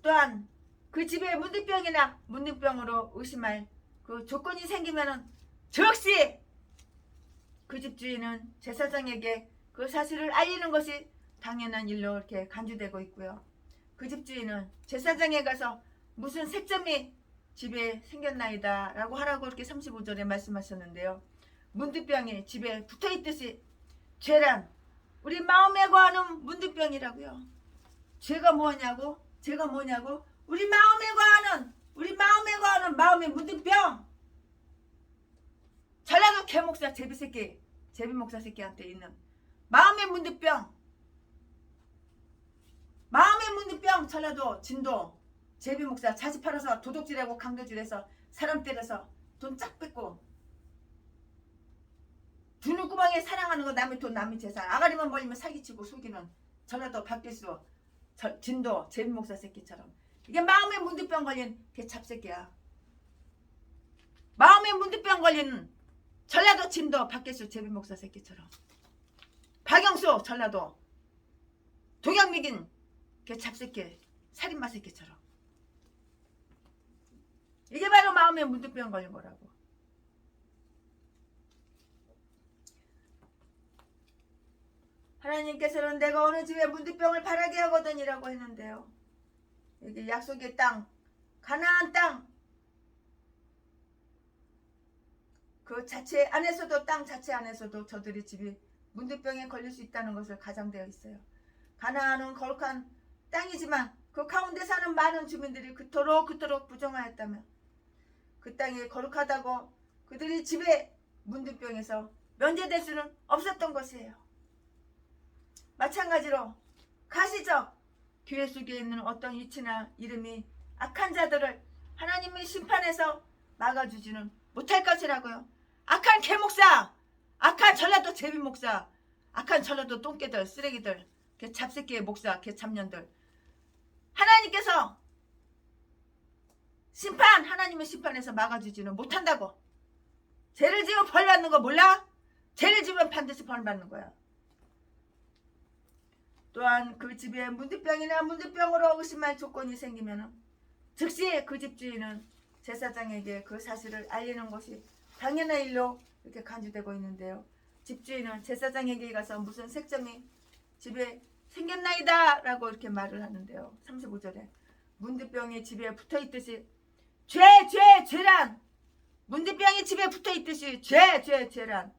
또한 그 집에 문둥병이나 문둥병으로 의심할 그 조건이 생기면은 즉시 그 집 주인은 제사장에게 그 사실을 알리는 것이 당연한 일로 이렇게 간주되고 있고요. 그 집 주인은 제사장에 가서 무슨 색점이 집에 생겼나이다 라고 하라고 이렇게 35절에 말씀하셨는데요. 문둥병이 집에 붙어있듯이 죄란 우리 마음에 거하는 문둥병이라고요. 죄가 뭐냐고? 우리 마음에 거하는 마음의 문둥병. 전라도 개목사 제비목사 새끼한테 있는 마음의 문둥병. 전라도 진도 제비목사 자식 팔아서 도둑질하고 강도질해서 사람 때려서 돈 쫙 뺏고 두누구멍에 사랑하는 거 남의 돈 남의 재산 아가리만 벌리면 사기치고 속이는 전라도 박대수 진도 제비목사 새끼처럼 이게 마음의 문둥병 걸린 개찹새끼야. 마음의 문둥병 걸린 전라도 진도 박대수 제비목사 새끼처럼 박영수 전라도 동양미긴 개찹새끼 살인마 새끼처럼 이게 바로 마음의 문둥병 걸린 거라고. 하나님께서는 내가 어느 집에 문둥병을 바라게 하거든이라고 했는데요. 이게 약속의 땅, 가나안 땅, 그 자체 안에서도 땅 자체 안에서도 저들의 집이 문둥병에 걸릴 수 있다는 것을 가정되어 있어요. 가나안은 거룩한 땅이지만 그 가운데 사는 많은 주민들이 그토록 부정하였다면 그 땅이 거룩하다고 그들이 집에 문둥병에서 면제될 수는 없었던 것이에요. 마찬가지로 가시적 교회 속에 있는 어떤 위치나 이름이 악한 자들을 하나님의 심판에서 막아주지는 못할 것이라고요. 악한 개목사, 악한 전라도 제비목사, 악한 전라도 똥개들, 쓰레기들, 개 잡새끼의 목사, 개 잡년들, 하나님께서 하나님의 심판에서 막아주지는 못한다고. 죄를 지으면 벌 받는 거 몰라? 죄를 지으면 반드시 벌 받는 거야. 또한 그 집에 문둥병이나 문둥병으로 의심할 조건이 생기면 즉시 그 집 주인은 제사장에게 그 사실을 알리는 것이 당연한 일로 이렇게 간주되고 있는데요. 집주인은 제사장에게 가서 무슨 색점이 집에 생겼나이다 라고 이렇게 말을 하는데요. 35절에 문둥병이 집에 붙어있듯이 죄란 문둥병이 집에 붙어있듯이 죄란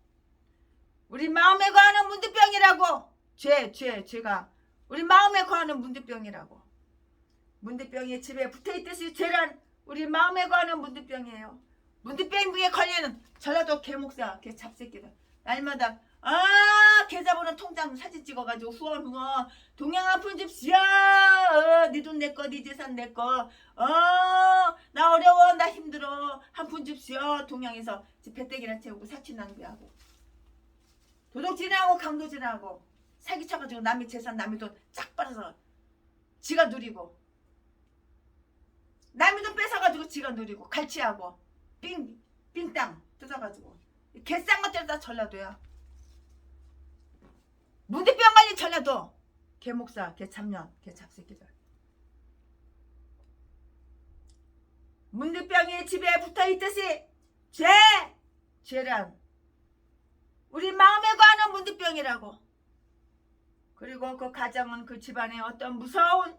우리 마음에 거하는 문둥병이라고. 죄가 우리 마음에 거하는 문둥병이라고. 문둥병이 집에 붙어있듯이 죄란 우리 마음에 거하는 문둥병이에요. 문둥병에 걸리는 전라도 개목사 개 잡새끼들 날마다 개 잡아놓은 통장 사진 찍어가지고 후원 동양 아픈 집시야 네 돈 내꺼 네 재산 내꺼 나 어려워 나 힘들어 한 푼 줍시오. 동양에서 배때기나 채우고 사치 낭비하고 도둑질하고 강도질하고 사기쳐가지고 남의 재산 남의 돈 쫙 빨아서 지가 누리고 남의 돈 뺏어가지고 지가 누리고 갈취하고 삥땅 뜯어가지고 개싼 것들 다 전라도야. 문둥병 걸린 전라도 개목사 개잡년 개잡새끼들 문둥병이 집에 붙어있듯이 죄란 우리 마음에 거하는 문둥병이라고. 그리고 그 가정은 그 집안에 어떤 무서운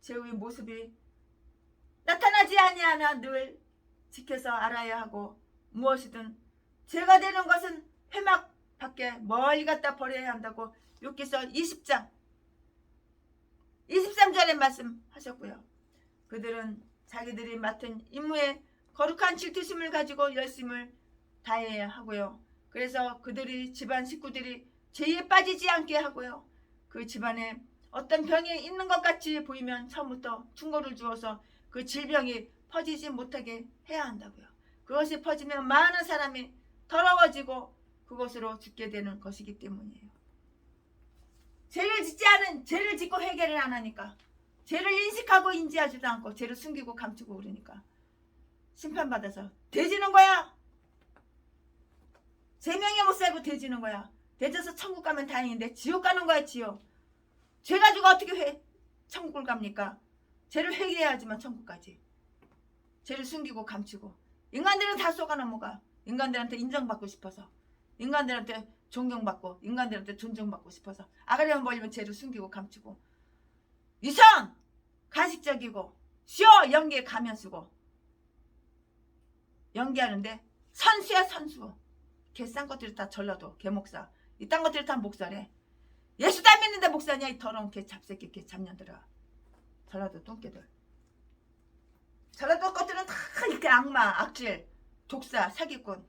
죄의 모습이 나타나지 아니하나 늘 지켜서 알아야 하고 무엇이든 죄가 되는 것은 회막 밖에 멀리 갖다 버려야 한다고 욥기서 20장 23절에 말씀하셨고요. 그들은 자기들이 맡은 임무에 거룩한 질투심을 가지고 열심을 다해야 하고요. 그래서 그들이 집안 식구들이 죄에 빠지지 않게 하고요. 그 집안에 어떤 병이 있는 것 같이 보이면 처음부터 충고를 주어서 그 질병이 퍼지지 못하게 해야 한다고요. 그것이 퍼지면 많은 사람이 더러워지고 그것으로 죽게 되는 것이기 때문이에요. 죄를 짓고 해결을 안 하니까, 죄를 인식하고 인지하지도 않고 죄를 숨기고 감추고 그러니까 심판받아서 돼지는 거야. 제명에 못 살고 돼지는 거야. 돼져서 천국 가면 다행인데 지옥 가는 거야. 지옥. 죄 가지고 어떻게 천국을 갑니까? 죄를 회개해야지만 천국 가지. 죄를 숨기고 감추고. 인간들은 다 속아 넘어가. 인간들한테 인정받고 싶어서, 인간들한테 존경받고, 인간들한테 존중받고 싶어서 아가리만 벌리면 죄를 숨기고 감추고, 위선 가식적이고, 쇼 연기에 가면 쓰고, 연기하는데 선수야 선수. 개싼 것들이 다 전라도 개목사, 이딴 것들이 다 목사래. 예수도 안 믿는데 목사냐, 이 더러운 개 잡새끼 개 잡년들아. 전라도 똥개들. 전라도 것들은 다 이렇게 악마, 악질, 독사, 사기꾼,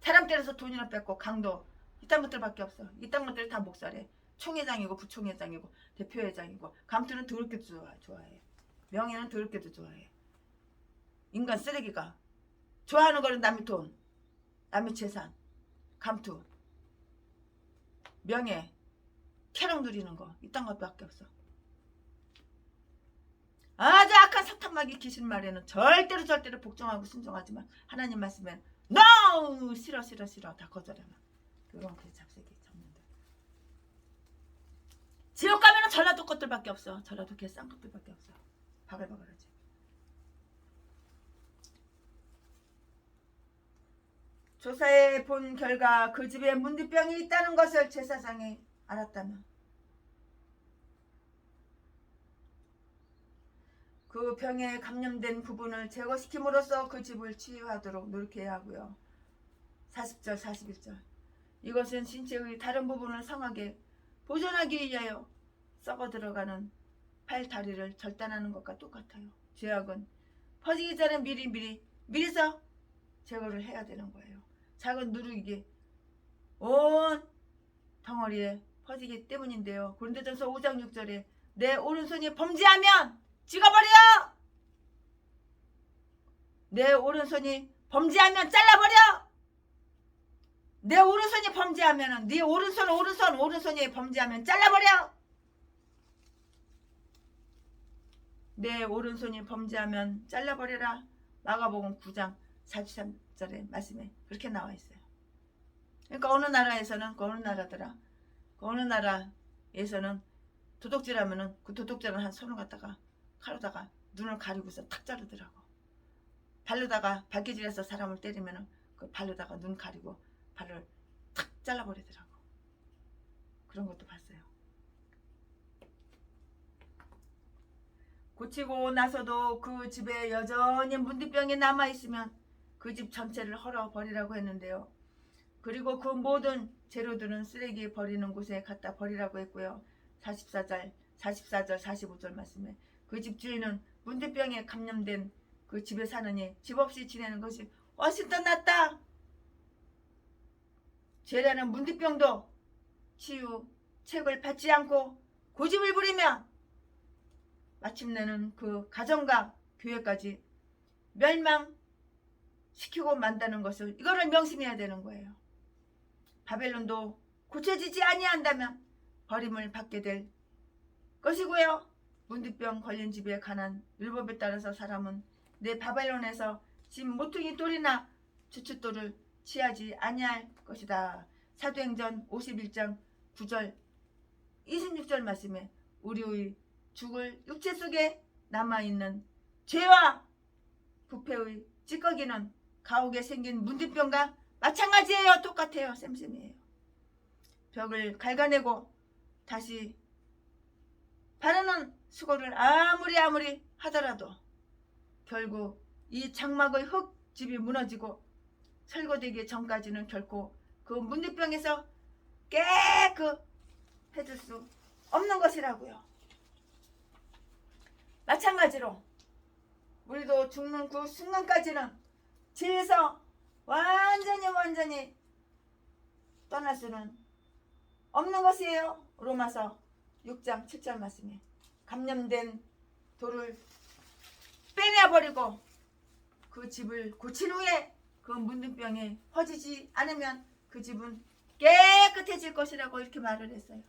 사람 때려서 돈이나 뺏고 강도, 이딴 것들밖에 없어. 이딴 것들이 다 목사래. 총회장이고 부총회장이고 대표회장이고. 감투는 더럽게도 좋아해. 명예는 더럽게도 좋아해. 인간 쓰레기가 좋아하는 거는 남의 돈, 남의 재산, 감투, 명예, 쾌락 누리는 거, 이딴 것밖에 없어. 아주 악한 사탄마귀 귀신 말에는 절대로 복종하고 순종하지만 하나님 말씀엔 NO! 싫어 다 거절하는 그런 그 잡새끼 잡는다. 지옥 가면은 전라도 것들밖에 없어. 전라도 개 싼 것들밖에 없어. 바글바글하지. 조사해 본 결과 그 집에 문득병이 있다는 것을 제사장이 알았다면 그 병에 감염된 부분을 제거시킴으로써 그 집을 치유하도록 노력해야 하고요. 40절 41절 이것은 신체의 다른 부분을 성하게 보존하기 위하여 썩어 들어가는 팔 다리를 절단하는 것과 똑같아요. 죄악은 퍼지기 전에 미리서 제거를 해야 되는 거예요. 작은 누룩이 온 덩어리에 퍼지기 때문인데요. 고린도전서 5장 6절에 내 오른손이 범죄하면 찍어버려! 내 오른손이 범죄하면 잘라버려! 내 오른손이 범죄하면 네 오른손이 범죄하면 잘라버려! 내 오른손이 범죄하면 잘라버려라. 마가복음 9장 43절의 말씀에 그렇게 나와 있어요. 그러니까 어느 나라에서는 어느 나라에서는 도둑질하면은 그 도둑질을 한 손을 갖다가 칼로다가 눈을 가리고서 탁 자르더라고. 발로다가 발기질해서 사람을 때리면은 그 발로다가 눈 가리고 발을 탁 잘라버리더라고. 그런 것도 봤어요. 고치고 나서도 그 집에 여전히 문득병이 남아있으면 그 집 전체를 헐어버리라고 했는데요. 그리고 그 모든 재료들은 쓰레기 버리는 곳에 갖다 버리라고 했고요. 44절 45절 말씀에 그 집 주인은 문득병에 감염된 그 집에 사느니 집 없이 지내는 것이 훨씬 더 낫다. 죄라는 문득병도 치유책을 받지 않고 고집을 부리면 마침내는 그 가정과 교회까지 멸망시키고 만다는 것을 이거를 명심해야 되는 거예요. 바벨론도 고쳐지지 아니한다면 버림을 받게 될 것이고요. 문득병 걸린 집에 관한 율법에 따라서 사람은 내 바벨론에서 집 모퉁이 돌이나 주춧돌을 취하지 아니할 것이다. 사도행전 51장 9절 26절 말씀에 우리의 죽을 육체 속에 남아있는 죄와 부패의 찌꺼기는 가옥에 생긴 문득병과 마찬가지예요. 똑같아요. 쌤쌤이에요. 벽을 갉아내고 다시 바르는 수고를 아무리 하더라도 결국 이 장막의 흙집이 무너지고 철거되기 전까지는 결코 그 문득병에서 깨끗해질 수 없는 것이라고요. 마찬가지로 우리도 죽는 그 순간까지는 죄에서 완전히 떠날 수는 없는 것이에요. 로마서 6장 7절 말씀에 감염된 돌을 빼내버리고 그 집을 고친 후에 그 문둥병이 퍼지지 않으면 그 집은 깨끗해질 것이라고 이렇게 말을 했어요.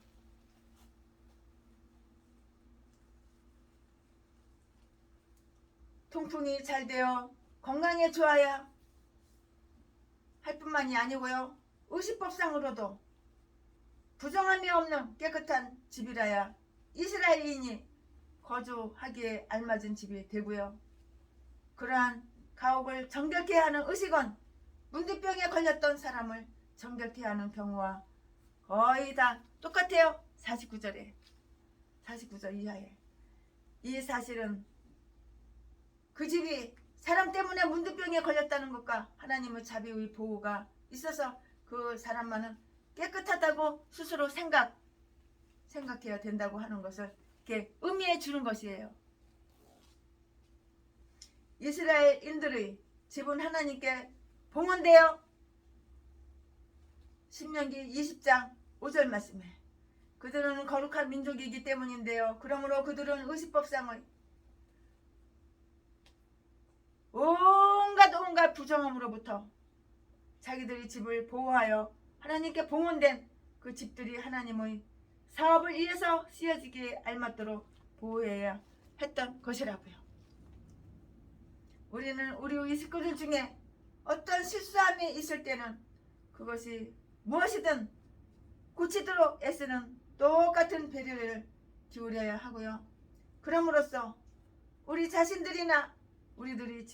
통풍이 잘 되어 건강에 좋아야 할 뿐만이 아니고요. 의식법상으로도 부정함이 없는 깨끗한 집이라야 이스라엘인이 거주하기에 알맞은 집이 되고요. 그러한 가옥을 정결케 하는 의식은 문둥병에 걸렸던 사람을 정결케 하는 병과 거의 다 똑같아요. 49절 이하에. 이 사실은 그 집이 사람 때문에 문둥병에 걸렸다는 것과 하나님의 자비의 보호가 있어서 그 사람만은 깨끗하다고 스스로 생각해야 된다고 하는 것을 이렇게 의미해 주는 것이에요. 이스라엘인들의 집은 하나님께 봉헌되어 신명기 20장 5절 말씀에 그들은 거룩한 민족이기 때문인데요. 그러므로 그들은 의식법상의 온갖 부정함으로부터 자기들의 집을 보호하여 하나님께 봉헌된 그 집들이 하나님의 사업을 위해서 쓰여지기에 알맞도록 보호해야 했던 것이라고요. 우리는 우리의 식구들 중에 어떤 실수함이 있을 때는 그것이 무엇이든 고치도록 애쓰는 똑같은 배려를 기울여야 하고요. 그럼으로써 우리 자신들이나 우리들의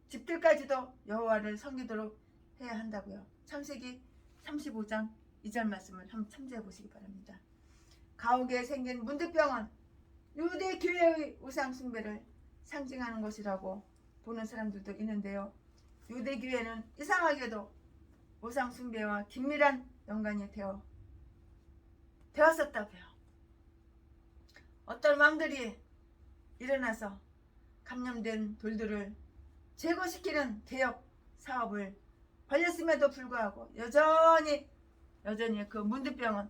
집들까지도 여호와를 섬기도록 해야 한다고요. 창세기 35장 2절 말씀을 한번 참조해 보시기 바랍니다. 가옥에 생긴 문둥병은 유대 교회의 우상 숭배를 상징하는 것이라고 보는 사람들도 있는데요. 유대 교회는 이상하게도 우상 숭배와 긴밀한 연관이 되었었다고요. 어떤 왕들이 일어나서 감염된 돌들을 제거시키는 개혁 사업을 벌였음에도 불구하고 여전히 그 문둥병은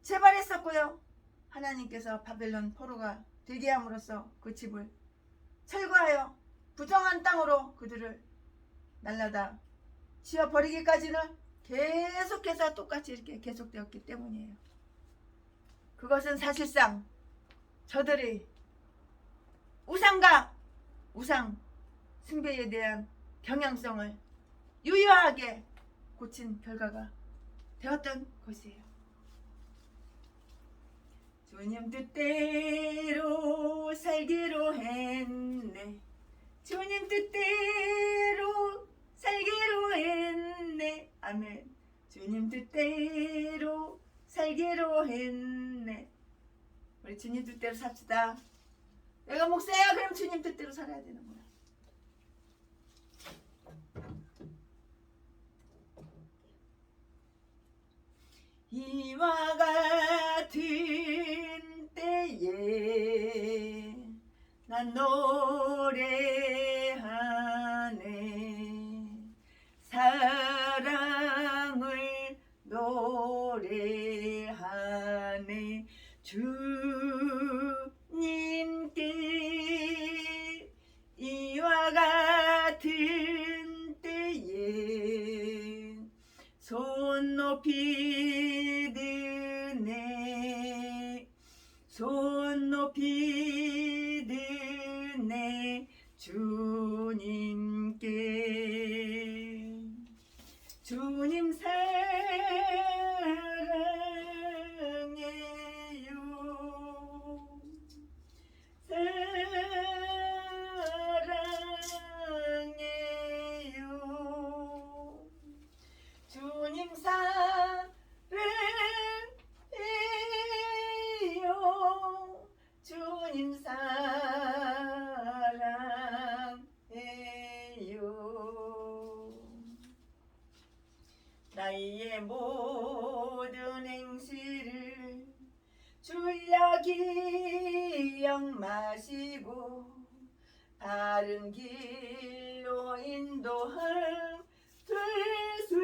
재발했었고요. 하나님께서 바벨론 포로가 되게 함으로써 그 집을 철거하여 부정한 땅으로 그들을 날라다 지어버리기까지는 계속해서 똑같이 이렇게 계속되었기 때문이에요. 그것은 사실상 저들이 우상 숭배에 대한 경향성을 유효하게 고친 결과가 되었던 것이에요. 주님 뜻대로 살기로 했네. 주님 뜻대로 살기로 했네. 아멘. 주님 뜻대로 살기로 했네. 우리 주님 뜻대로 삽시다. 내가 목사야, 그럼 주님 뜻대로 살아야 되는 거야. 이와 같은 때에 난 노래하네. 사랑을 노래하네. 주님께 이와 같은 때에 손 높이 드네. 손 높이 드네. 주님께. 주님 사랑해요. 사랑해요. 주님 사랑해요. 주님 사랑해요. 나의 모든 행실을 주야 기억 마시고 바른 길로 인도할 뜻을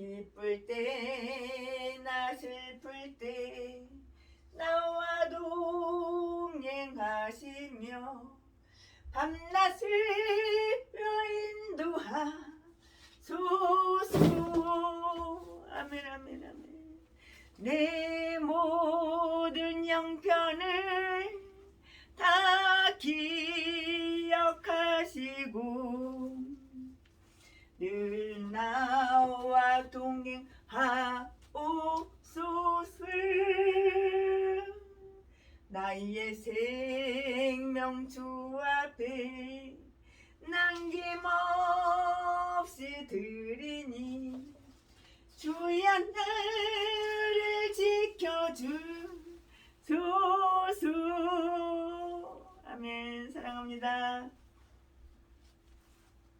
기쁠 때 나 슬플 때 나와 동행하시며 밤낮을 인도하소서. 아멘 아멘 아멘. 내 모든 형편을 다 기억하시고 늘 나와 동행하옵소서. 나의 생명 주 앞에 남김없이 드리니 주야 나를 지켜주소서. 아멘. 사랑합니다.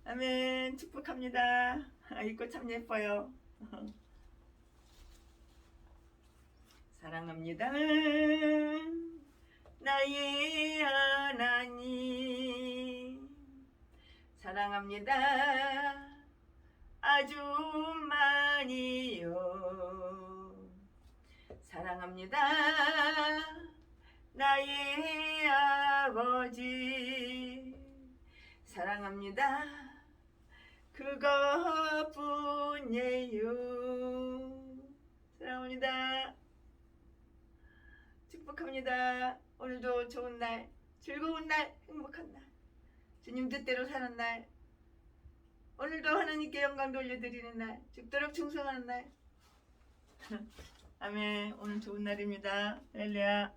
아멘. 축복합니다. 이 꽃 참 예뻐요. 사랑합니다. 나의 하나님 사랑합니다. 아주 많이요. 사랑합니다. 나의 아버지 사랑합니다. 그것뿐이에요. 사랑합니다. 축복합니다. 오늘도 좋은 날, 즐거운 날, 행복한 날, 주님 뜻대로 사는 날, 오늘도 하나님께 영광 돌려드리는 날, 죽도록 충성하는 날. 아멘. 오늘 좋은 날입니다. 할렐루야.